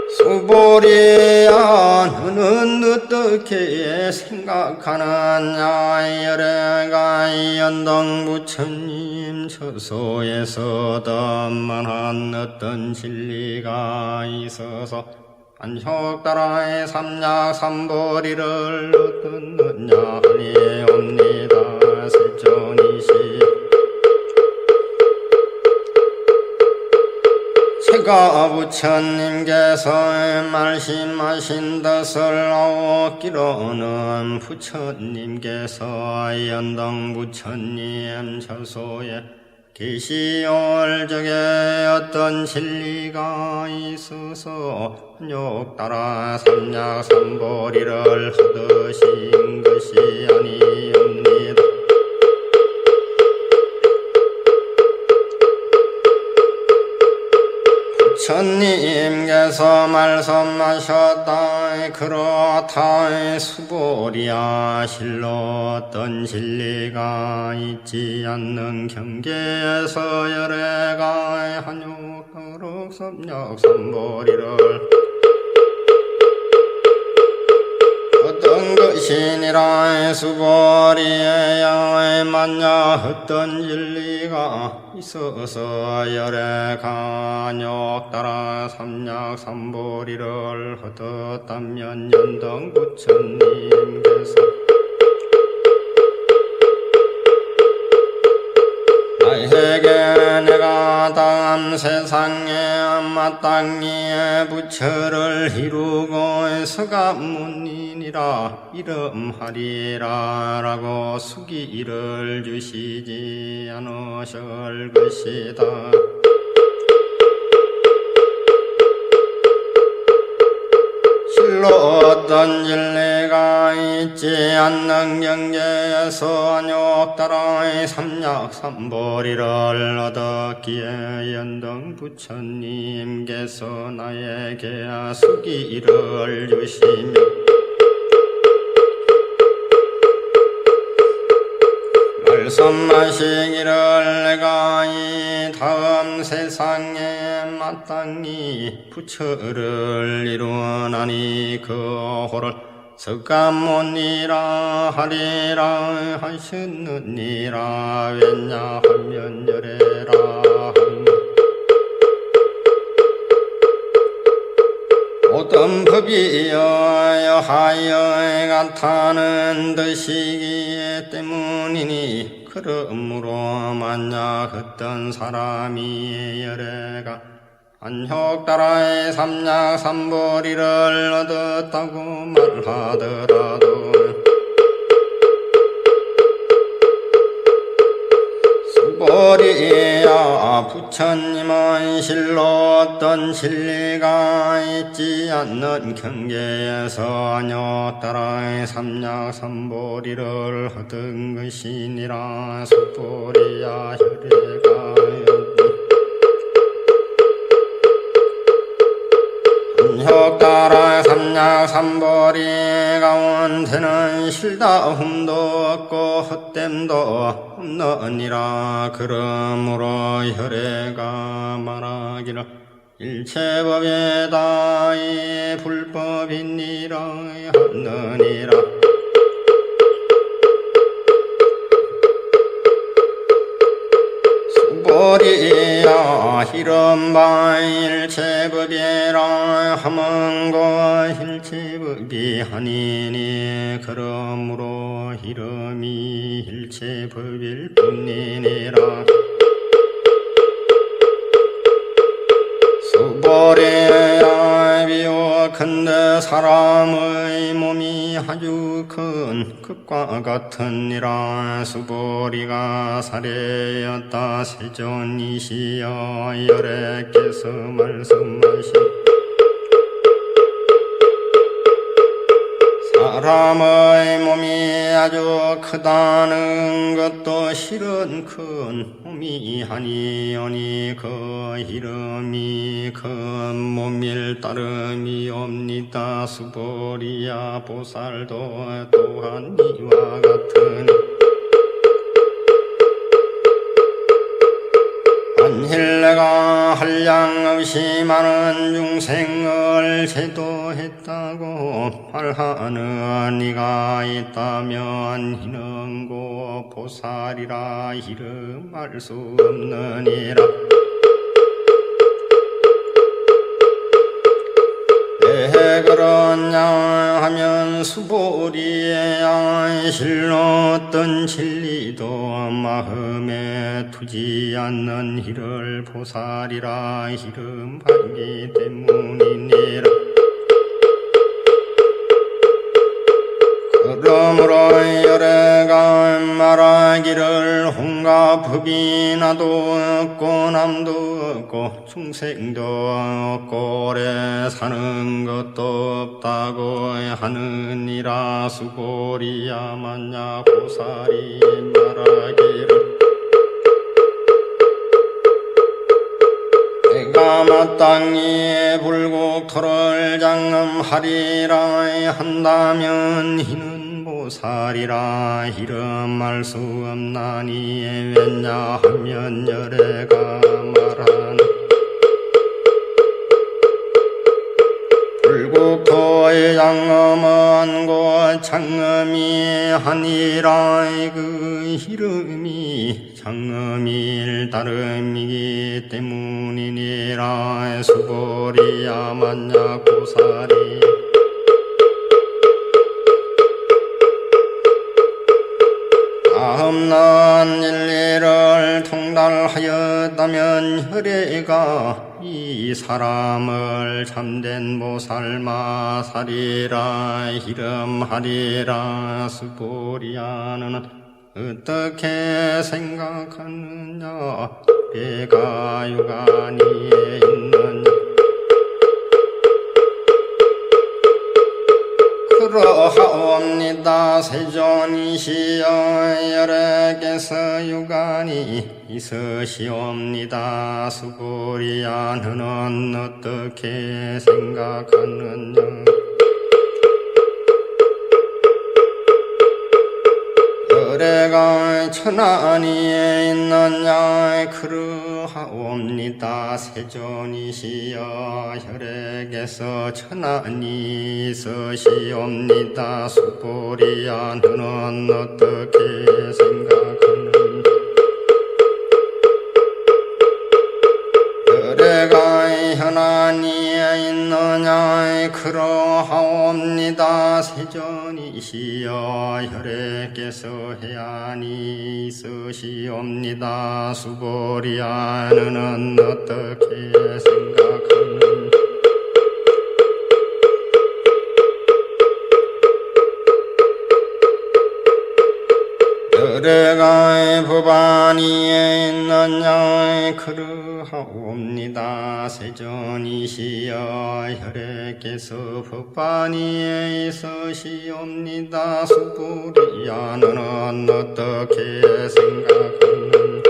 수보리야 너는 어떻게 생각하느냐 열애가 연동 부처님 처소에서 덤만한 어떤 진리가 있어서 안욕 따라의 삼약 삼보리를 얻었느냐 하니옵니다. 세존이시 제가 부처님께서 말씀하신 뜻을 얻기로는 부처님께서 연동 부처님 처소에 계시올 적에 어떤 진리가 있어서 안욕 따라 삼약 삼보리를 얻으신 것이 아니옵니다. 부처님께서 말씀하셨다. 그렇다. 수보리야 실로 어떤 진리가 있지 않는 경계에서 열애가 한욕 따라 삼약 삼보리를 어떤 것이니라. 수보리야 만약 어떤 진리가 있어서 열애가 안욕 따라 삼약 삼보리를 얻었다면 연동 부처님께서 나에게 내가 다음 세상에 마땅히 부처를 이루고 서가문이니라 이름하리라 라고 수기를 주시지 않으실 것이다. 실로 어떤 진리가 있지 않는 경계에서 안욕 따라 삼약 삼보리를 얻었기에 연등 부처님께서 나에게 수기를 주시며 말씀하시기를 내가 이 다음 세상에 마땅히 부처를 이루나니 그 호를 석가모니라 하리라 하셨느니라. 왜냐하면 열애라 모든 법이 여하여 같다는 뜻이기 때문이니 그러므로 만약 어떤 사람이 열애가 안욕 따라의 삼약 삼보리를 얻었다고 말하더라도 수보리야 부처님은 실로 어떤 진리가 있지 않는 경계에서 안욕 따라의 삼약 삼보리를 얻은 것이니라. 수보리야 혈애가 안욕 따라 삼약 삼보리 가운데는 실다움도 없고 헛됨도 없느니라. 그러므로 혈애가 말하기를 일체법에다 이 불법이니라 하느니라. 수보리야 이런 바 일체법이라 하면고 일체법이 아니니 그러므로 이름이 일체법일 뿐이니라. 수보리야 비옥한데 사람의 몸이 아주 큰 극과 같으니라. 수보리가 사례였다. 세존이시여 열애께서 말씀하신 사람의 몸이 아주 크다는 것도 실은 큰 몸이 아니오니 그 이름이 큰 몸일 따름이 옵니다. 수보리야 보살도 또한 이와 같으니 안힐내가 한량 없이 많은 중생을 제도했다고 말하는 이가 있다면 이는 곧 보살이라 이름할 수 없느니라. 왜 그러냐 하면 수보리의 실로 어떤 진리도 마음에 두지 않는 이를 보살이라 이름하기 때문이니라. 그러므로 열애가 말하기를 홍가 법이 나도 없고 남도 없고 중생도 없고 오래 사는 것도 없다고 하느니라. 수보리야 만약 보살이 말하기를 내가 마땅히 불국토를 장엄하리라 한다면 이는 보살이라 이름할 수 없나니 왜냐하면 열애가 말하는 불국토의 장엄은 곧 장엄이 아니라 그 이름이 장엄일 따름이기 때문이니라. 수보리야 만약 보살이 다음난 진리를 통달하였다면 혈애가 이 사람을 참된 보살마살이라 이름하리라. 수보리야는 어떻게 생각하느냐. 배가 유관이에 있느냐. 그러하옵니다. 세존이시여 열애께서 유관이 있으시옵니다. 수보리야 너는 어떻게 생각하느냐. 열애가 천안위에 있느냐. 그러하옵니다. 세존이시여 혈액에서 천안이 있으시옵니다. 수보리야 너는 어떻게 생각하는가. 열애가 현안위에 있느냐. 그러하옵니다. 세존이시여 혈액께서 해안이 있으시옵니다. 수보리야 너는 어떻게 생각하는가. 열애가 법안위에 있느냐. 그러하옵니다. 세존이시여 혈액께서 법안위에 있으시옵니다. 수보리야 너는 어떻게 생각하는가.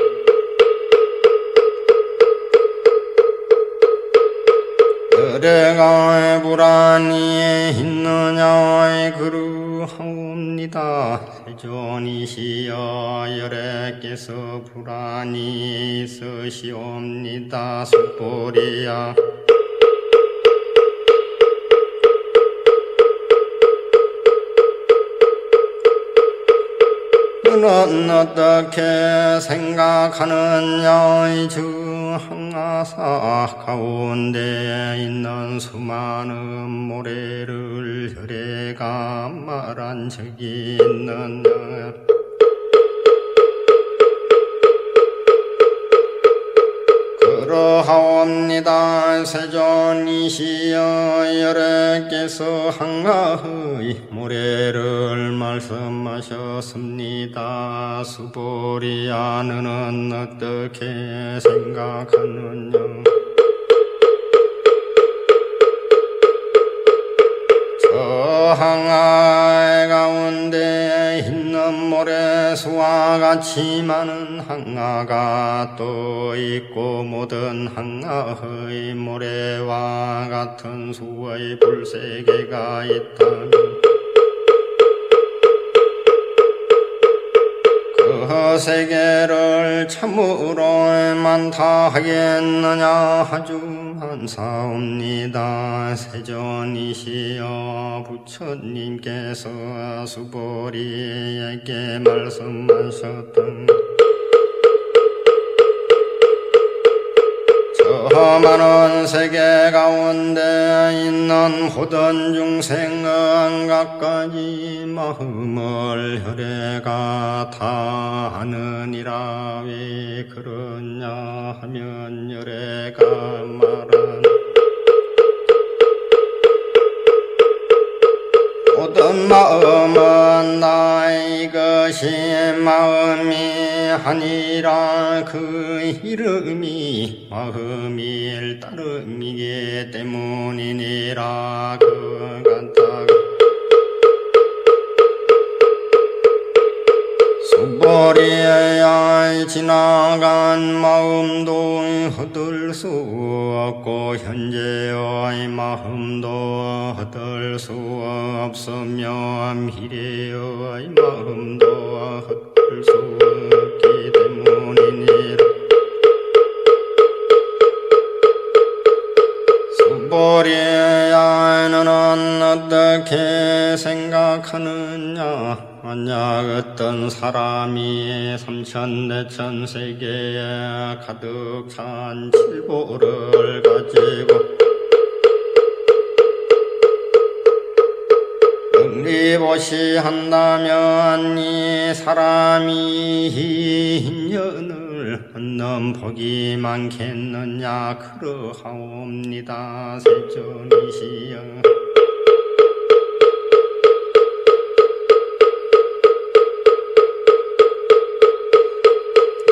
열애가 불안위에 있느냐. 그러하옵니다. 세존이시여 열애께서 불안이 있으시옵니다. 수보리야 너는 어떻게 생각하느냐. 주항아사 가운데 있는 수많은 모래를 혈애가 말한 적이 있느냐. 그러하옵니다. 세존이시여 열애께서 한가의 모래를 말씀하셨습니다. 수보리야 너는 어떻게 생각하느냐. 저항아 수와 같이 많은 항아가 또 있고 모든 항아의 모래와 같은 수의 불세계가 있다면 그 세계를 참으로 많다 하겠느냐 하주만 사옵니다. 세존이시여 부처님께서 수보리에게 말씀하셨던 저 많은 세계 가운데 있는 모든 중생은 각가지 마음을 혈애가 다 하느니라. 왜 그러냐 하면 혈애가 말한 모든 마음은 나의 것이 마음이 아니라 그 이름이 마음일 따름이기 때문이니라. 그 같아 수보리에 지나간 마음도 얻을 수 없고 현재의 마음도 얻을 수 없으며 미래의 마음도 얻을 수 없기 때문이니라. 수보리야 너는 어떻게 생각하느냐. 만약 어떤 사람이 삼천대천 세계에 가득 찬 칠보를 가지고 능리보시 한다면 이 사람이 인연을 얻는 복이 많겠느냐. 그러하옵니다. 세존이시여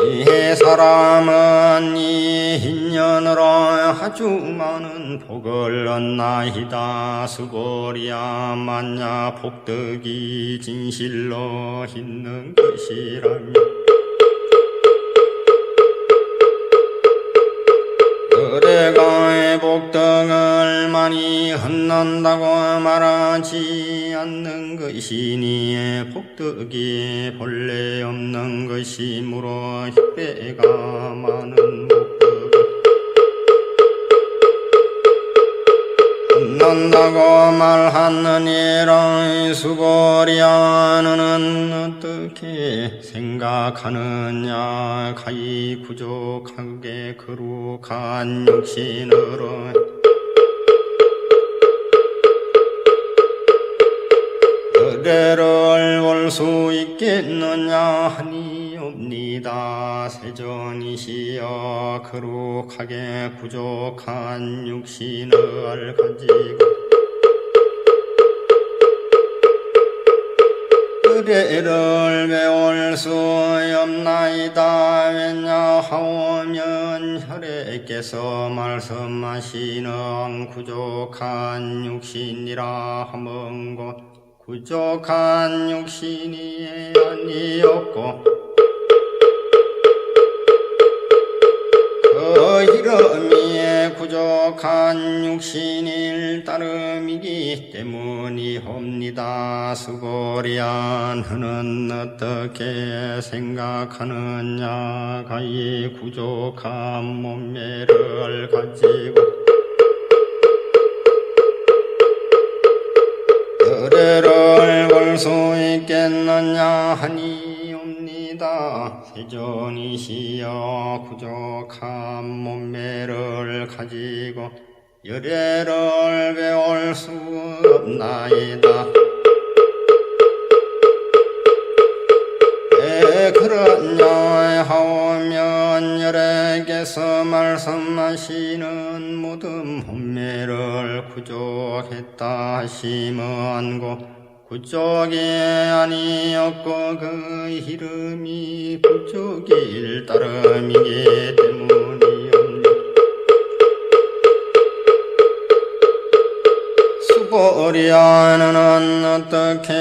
이 사람은 이 인연으로 아주 많은 복을 얻나이다. 수보리야 만약 복덕이 진실로 있는 것이라면 그대가 복덕을 많이 얻는다고 말하지 않는 것이니 복덕이 본래 없는 것이므로 혈애가 많은 복덕을 얻는다고 말하느니라. 수보리야 너는 어떻게 생각하느냐. 가히 부족하게 거룩한 육신으로 그대를 볼 수 있겠느냐 하니옵니다. 세존이시여 거룩하게 부족한 육신을 가지고 그대를 배울 수 없나이다. 왜냐하오면 혈애께서 말씀하시는 부족한 육신이라 하면 곧 부족한 육신이 아니었고 그 이름이 부족한 육신일 따름이기 때문이옵니다. 수보리야 너는 어떻게 생각하느냐. 가히 부족한 몸매를 가지고 그대를 볼 수 있겠느냐 하니옵니다. 세존이시여 부족한 몸매를 가지고 열애를 배울 수 없나이다. 왜 그러냐 하오면 열애께서 말씀하시는 모든 몸매를 구족했다 하시면고 구족이 아니었고 그 이름이 부족일 따름이기 때문이옵니다. 수보리야는 어떻게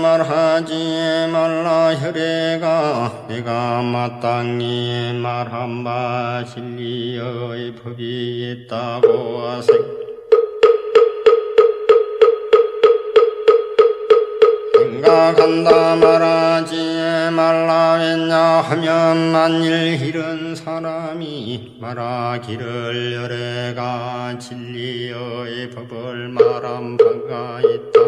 말하지 말라 혈애가 내가 마땅히 말한 바 진리의 법이 있다고 하세. 생각한다 말하지 말라 왜냐하면 만일 이런 사람이 말하기를 혈애가 진리의 법을 말한 바가 있다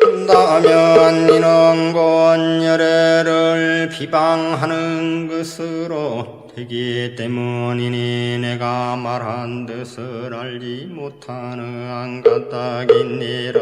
한다면 이는 곧 혈애를 비방하는 것으로 되기 때문이니 내가 말한 뜻을 알지 못하는 안 까닭이니라.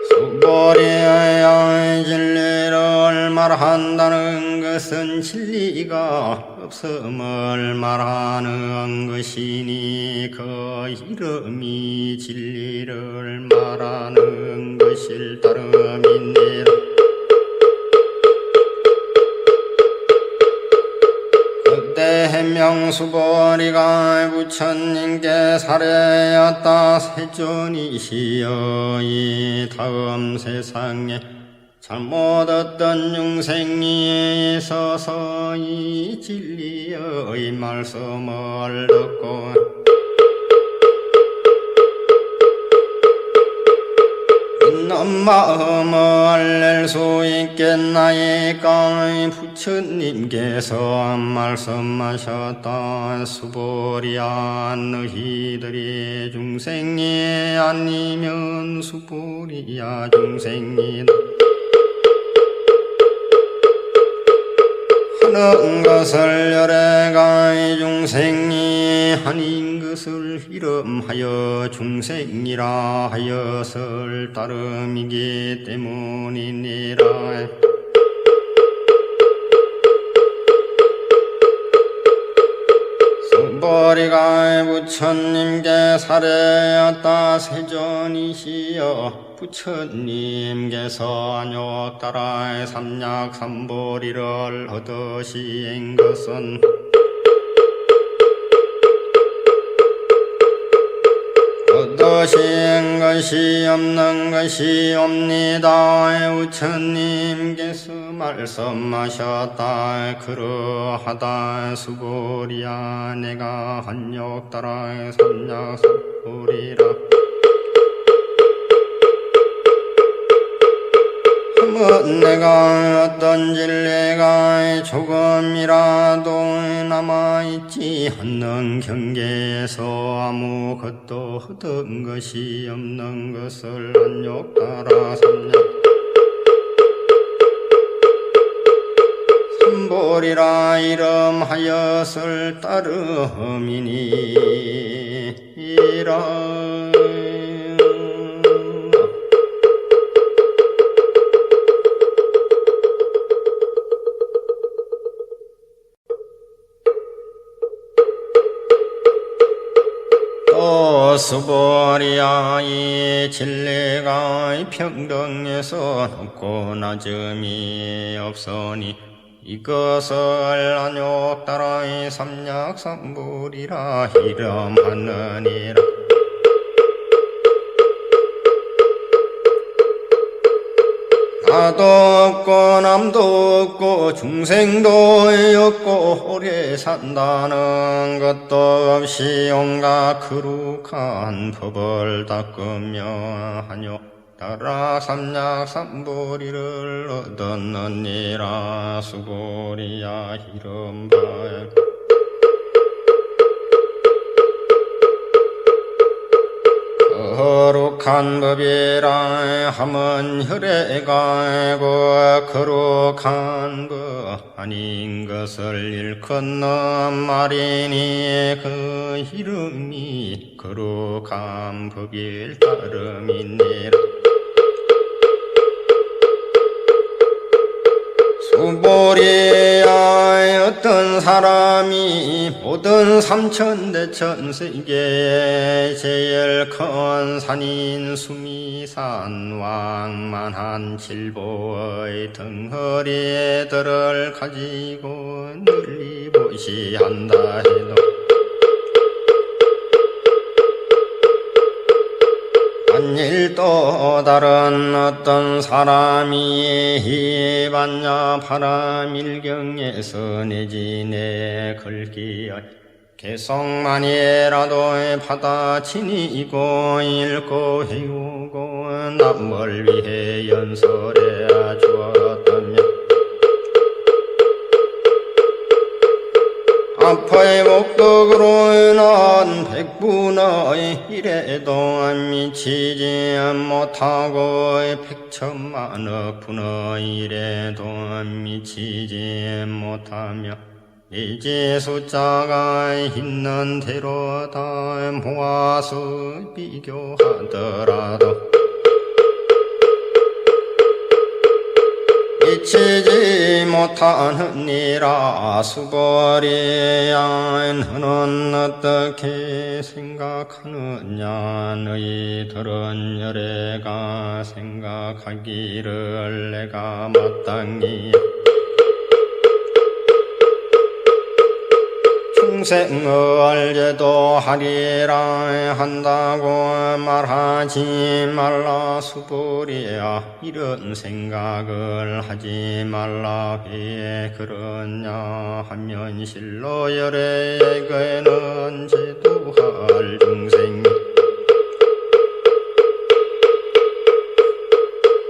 수보리의 진리를 말한다는 것은 진리가 없음을 말하는 것이니 그 이름이 진리를 말하는 것일 따름이니라. 그때 해명수보리가 부처님께 살해였다 세존이시여 이 다음 세상에 잘못 어떤 중생이 있어서 이 진리의 말씀을 듣고 있는 마음을 낼 수 있겠나이까. 부처님께서 말씀하셨다. 수보리야 너희들이 중생이 아니면 수보리야 중생이다 하는 것을 혈애가 중생이 아닌 것을 이름하여 중생이라 하였을 따름이기 때문이니라. 수보리가 부처님께 살해였다 세존이시여 부처님께서 안욕따라 삼약삼보리를 얻으신 것은 얻으신 것이 없는 것이 옵니다. 부처님께서 말씀하셨다. 그러하다 수보리야 내가 한욕따라 삼약삼보리라 하면 내가 어떤 진리가 조금이라도 남아있지 않는 경계에서 아무것도 얻은 것이 없는 것을 한욕따라 삼보리라 이름하였을 따름이니라. 수보리야 이 진리가 평등에서 높고 낮음이 없으니 이것을 안욕따라 삼약삼보리라 이름하느니라. 나도 없고 남도 없고 중생도 없고 오래 산다는 것도 없이 온갖 거룩한 법을 닦으며 한욕따라 삼약삼보리를 얻었느니라. 수보리야 이름바에 거룩한 법이라 하면 혈애가 거룩한 법 아닌 것을 일컫는 말이니 그 이름이 거룩한 법일 따름이니라. 수보리야 어떤 사람이 모든 삼천대천 세계에 제일 큰 산인 수미 지산왕만한 칠보의 등허리에 들을 가지고 널리 보시한다 해도 만일 또 다른 어떤 사람이 해봤냐 바람일경에서 내지 내 글귀의 개성만이라도 받아치니고 읽고 해오고 남을 위해 연설해 주었다며 앞의 목덕으로 인한 백분의 일에도 미치지 못하고 백천만억 분의 일에도 미치지 못하며 이제 숫자가 있는 대로 다 모아서 비교하더라도 미치지 못하느니라 수벌이야 너는 어떻게 생각하느냐 너희들은 열애가 생각하기를 내가 마땅히 중생을 제도하리라 한다고 말하지 말라 수불이야 이런 생각을 하지 말라 왜 그러냐 하면 실로 열애에게는 제도할 중생이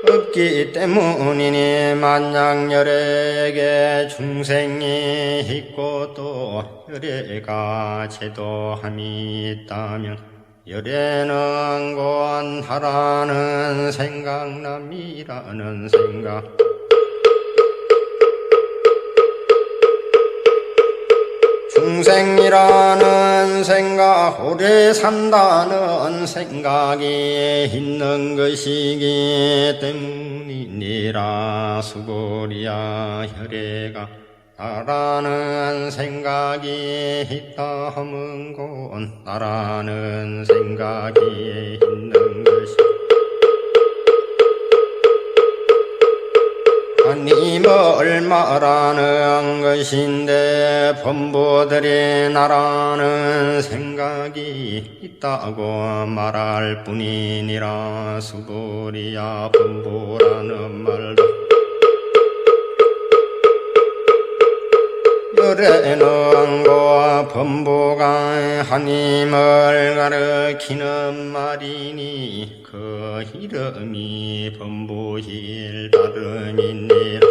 없기 때문이니 만약 열애에게 중생이 있고 또 열애가 제도함이 있다면 열애는 권하라는 생각남이라는 생각 중생이라는 생각 오래 산다는 생각이 있는 것이기 때문이니라 수고리야 혈애가 나라는 생각이 있다 하면 곧 나라는 생각이 있는 것이 하나님을 말하는 것인데 범부들이 나라는 생각이 있다고 말할 뿐이니라 수불이야 범부라는 말도 열애는 고 범부가 하나님을 가르치는 말이니 그 이름이 범부일 다름이니라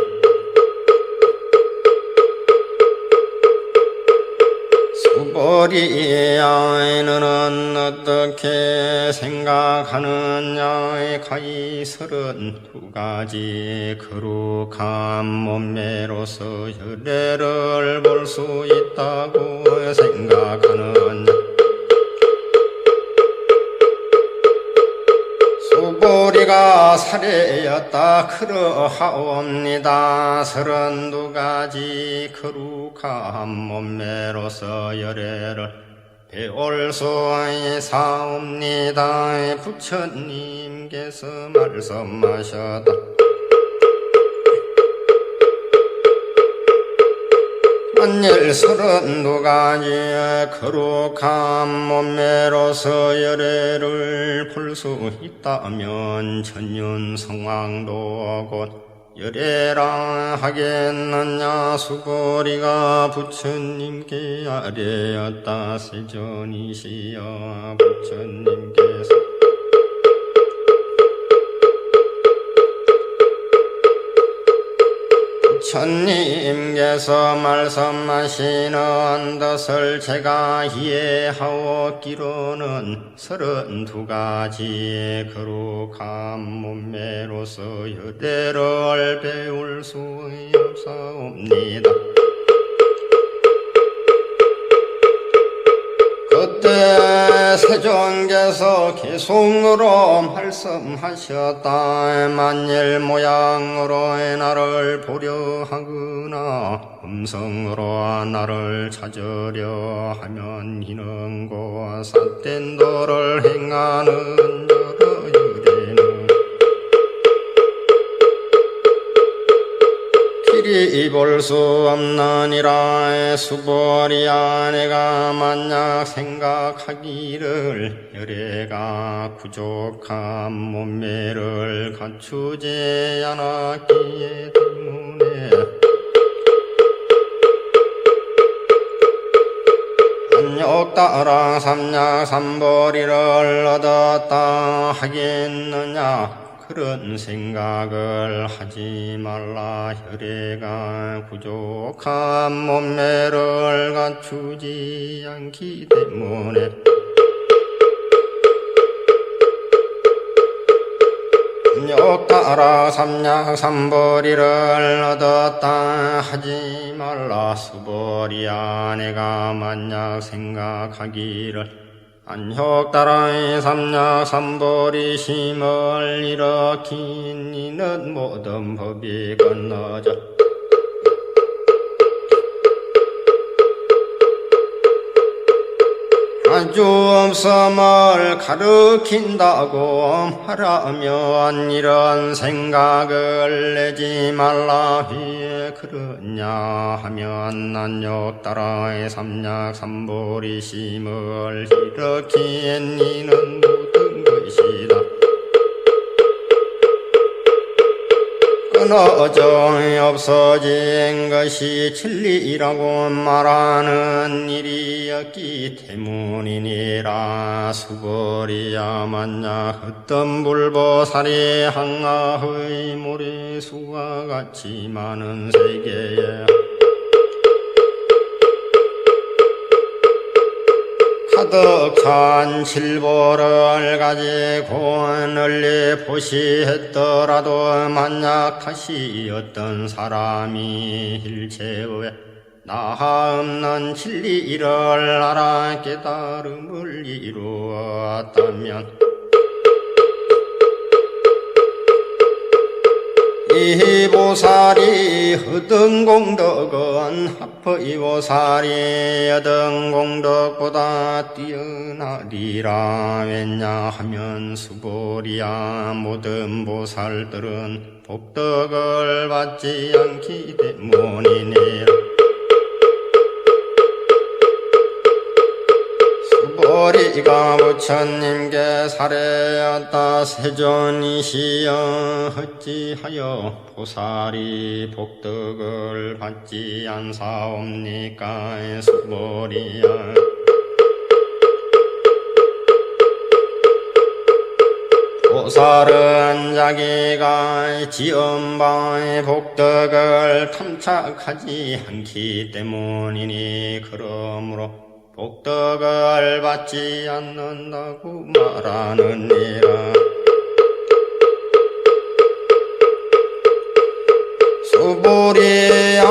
수벌이야 너는 어떻게 생각하느냐 가히 32가지 거룩한 몸매로서 혈애를 볼 수 있다고 생각하느냐 수보리가 살해였다 그러하옵니다 32가지 거룩한 몸매로서 열애를 배울 수 있사옵니다 부처님께서 말씀하셨다 만일 32가지 거룩한 몸매로서 열애를 볼 수 있다면 천윤성왕도 곧 열애라 하겠느냐 수보리가 부처님께 아뢰었다 세존이시여 부처님께서 부처님께서 말씀하시는 것을 제가 이해하옵기로는 32가지 거룩한 몸매로서 열애를 배울 수 없사옵니다. 그때 세존께서 개송으로 말씀하셨다. 만일 모양으로 나를 보려 하거나 음성으로 나를 찾으려 하면 이는 곧 삿된 도를 행하는 여러 유래는 이리 볼 수 없느니라. 수벌이야 내가 만약 생각하기를 열애가 부족한 몸매를 갖추지 않았기에 때문에 안욕 따라 삼약 삼벌이를 얻었다 하겠느냐. 그런 생각을 하지 말라. 혈애가 부족한 몸매를 갖추지 않기 때문에 안욕 따라 삼약 삼벌이를 얻었다 하지 말라. 수벌이야 내가 만약 생각하기를 안욕 따라 삼약 삼벌이 심을 일으킨 이는 모든 법이 건너져 아주 없음을 가르킨다고 말하면 이런 생각을 내지 말라. 왜 그러냐 하면 안욕 따라 삼약 삼벌이 심을 일으킨 이는 모든 것이다. 끊어져 없어진 것이 진리라고 말하는 일이었기 때문이니라. 수벌이야 만약 어떤 불보살이 항아의 모래수와 같이 많은 세계에 가득 찬 칠보를 가지고 널리 보시했더라도 만약 다시 어떤 사람이 일체의 나 없는 진리를 알아 깨달음을 이루었다면 이 보살이 얻은 공덕은 합의 보살이 얻은 공덕보다 뛰어나리라. 왜냐하면 수벌이야 모든 보살들은 복덕을 받지 않기 때문이니라. 수벌이가 부처님께 살해하다 세존이시여 어찌하여 보살이 복덕을 받지 않사옵니까. 수벌이야 보살은 자기가 지은 바의 복덕을 탐착하지 않기 때문이니 그러므로 복덕을 받지 않는다고 말하느니라. 수벌이야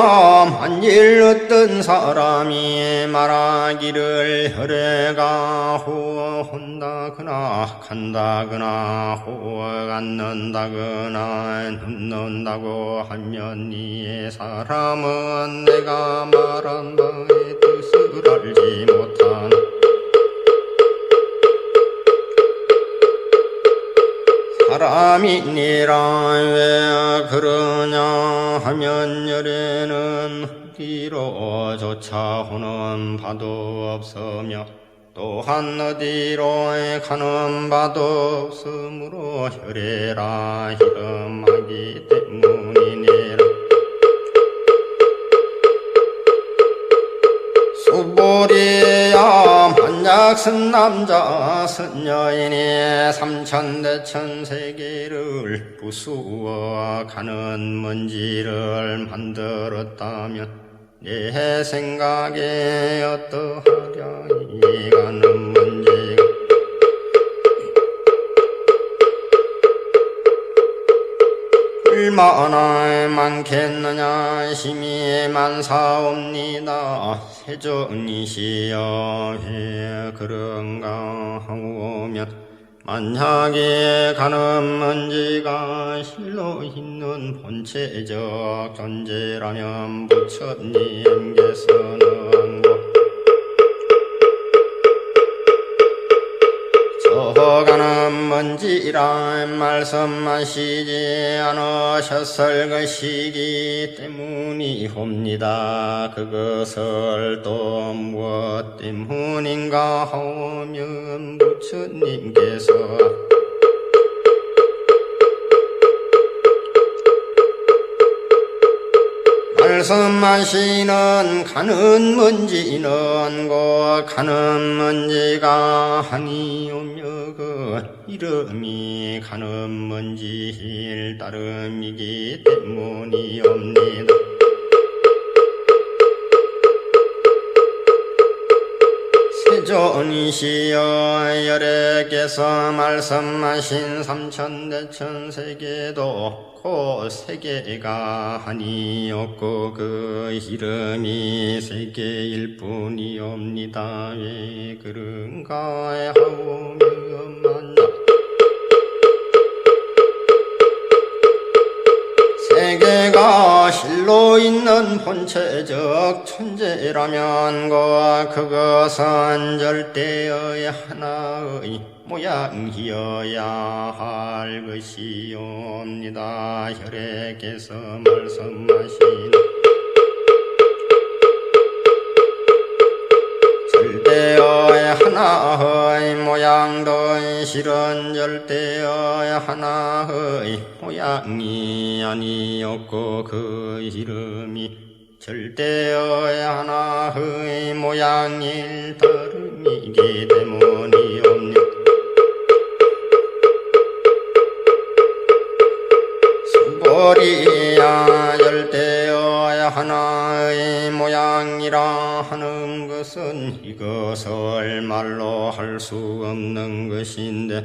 만일 어떤 사람이 말하기를 혈애가 호언한다거나 간다거나 호언 않는다거나 눕는다고 하면 이 사람은 내가 말한 바의 뜻을 알지 못한 사람이니라. 왜 그러냐 하면 열애는 어디로 쫓아오는 바도 없으며 또한 어디로 가는 바도 없으므로 혈애라 이름하기 때문이니라. 수벌이야 만약 선남자 선여인이 삼천대천 세계를 부수어 가는 먼지를 만들었다면 내 생각에 어떠하랴. 이 가는 먼지가 얼마나 많겠느냐. 심히 많사옵니다. 세존이시여 왜 그런가 하오면 만약에 가는 먼지가 실로 있는 본체적 존재라면 부처님께서는 저 가는 먼지라 말씀하시지 않으셨을 것이기 때문이옵니다. 그것을 또 무엇 때문인가 하면 부처님께서 말씀하시는 가는 먼지는 곧 가는 먼지가 아니오며 그 이름이 가는 먼지일 따름이기 때문이옵니다. 세존이시여 열애께서 말씀하신 삼천대천세계도 그 세계가 아니었고 그 이름이 세계일 뿐이옵니다. 왜 그런가 하오면 만나 세계가 실로 있는 본체적 천재라면 그것은 절대의 하나의 모양이어야 할 것이옵니다. 혈액께서 말씀하신 절대의 하나의 모양도 실은 절대의 하나의 모양이 아니었고 그 이름이 절대의 하나의 모양일 따름이기 때문이옵니다. 수보리야 절대의 하나의 모양이라 하는 것은 이것을 말로 할 수 없는 것인데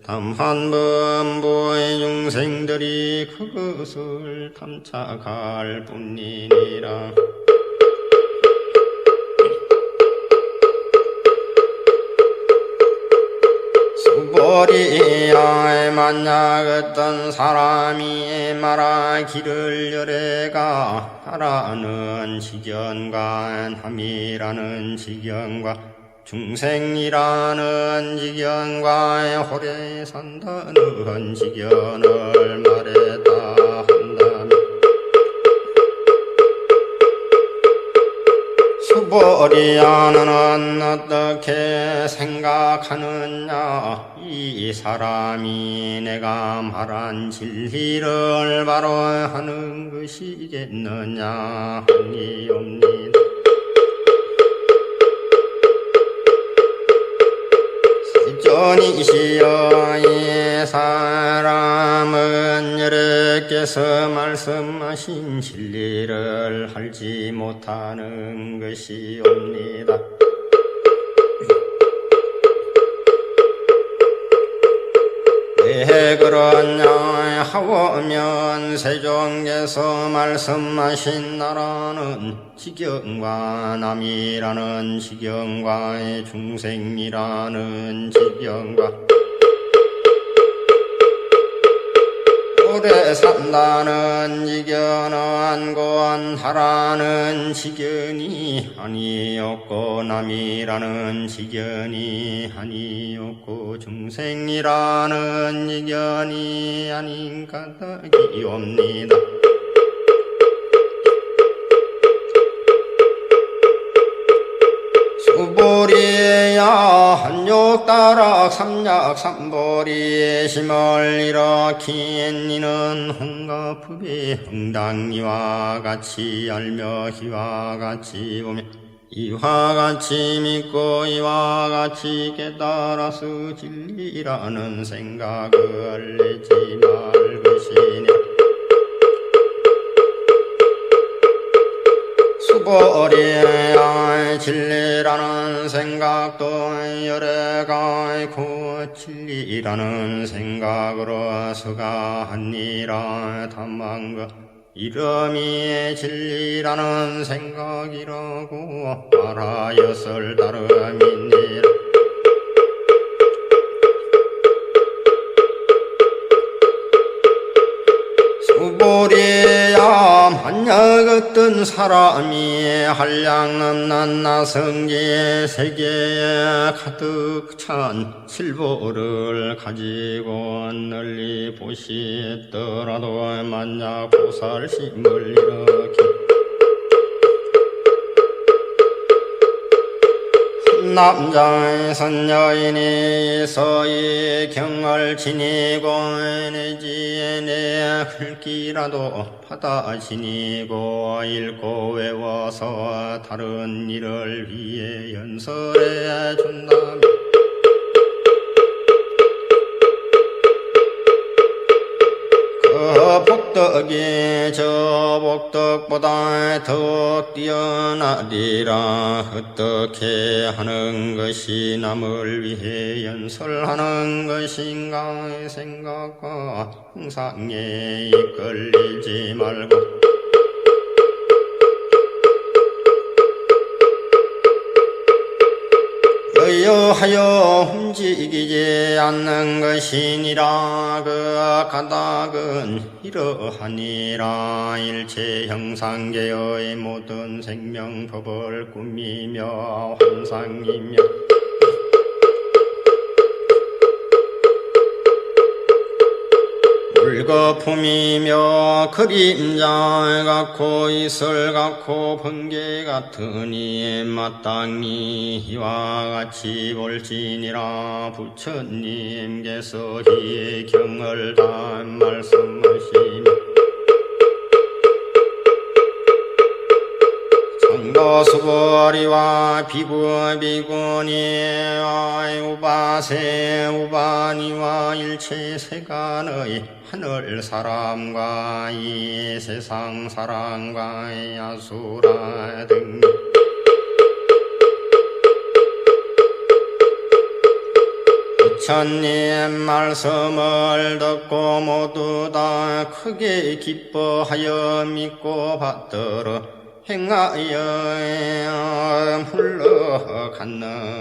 다만 범부의 중생들이 그것을 탐착할 뿐이니라. 수보리야 만약 어떤 사람이 말하기를 열애가 하라는 지견과 함이라는 지견과 중생이라는 지견과 오래 산다는 지견을 말했다 한다면 수보리야는 어떻게 생각하느냐? 이 사람이 내가 말한 진리를 바로 하는 것이겠느냐 하니옵니다. 세존이시여 이 사람은 열애께서 말씀하신 진리를 알지 못하는 것이옵니다. 왜 그러냐 하오면 세종께서 말씀하신 나라는 지경과 남이라는 지경과 중생이라는 지경과 오래 산다는 지견은 권하라는 지견이 아니었고 남이라는 지견이 아니었고 중생이라는 지견이 아닌 까닭이옵니다. 수보리야 한욕다락 삼약 삼보리의 심을 일으킨 이는 홍가법의 흥당이와 같이 알며 이와 같이 보며 이와 같이 믿고 이와 같이 깨달아서 진리라는 생각을 내지 말 것이냐. 수보리야 진리라는 생각도 열애가 있고 진리라는 생각으로 서가하니라. 다만 그 이름이 진리라는 생각이라고 말하였을 따름이니라. 우보리야 만약 어떤 사람이 한량 넘는 나성지 세계에 가득 찬 실보를 가지고 널리 보시더라도 만약 보살심을 일으키 남자의 선여인이 서이 경을 지니고 내지 내 글귀라도 받아 지니고 읽고 외워서 다른 일을 위해 연설해 준다면 그 복덕이 저 복덕보다 더욱 뛰어나리라. 어떻게 하는 것이 남을 위해 연설하는 것인가 생각과 형상에 이끌리지 말고 여여하여 움직이지 않는 것이니라. 그 가닥은 이러하니라. 일체 형상계의 모든 생명법을 꾸미며 환상이며 물거품이며 그림자 같고 이슬 같고 번개 같으니 마땅히 이와 같이 볼지니라. 부처님께서 이 경을 다 말씀하시며 장도수보리와 비구비구니 우바세 우바니와 일체 세간의 하늘 사람과 이 세상 사람과 야수라 등 부처님 말씀을 듣고 모두 다 크게 기뻐하여 믿고 받들어 행하여 흘러갔느니라.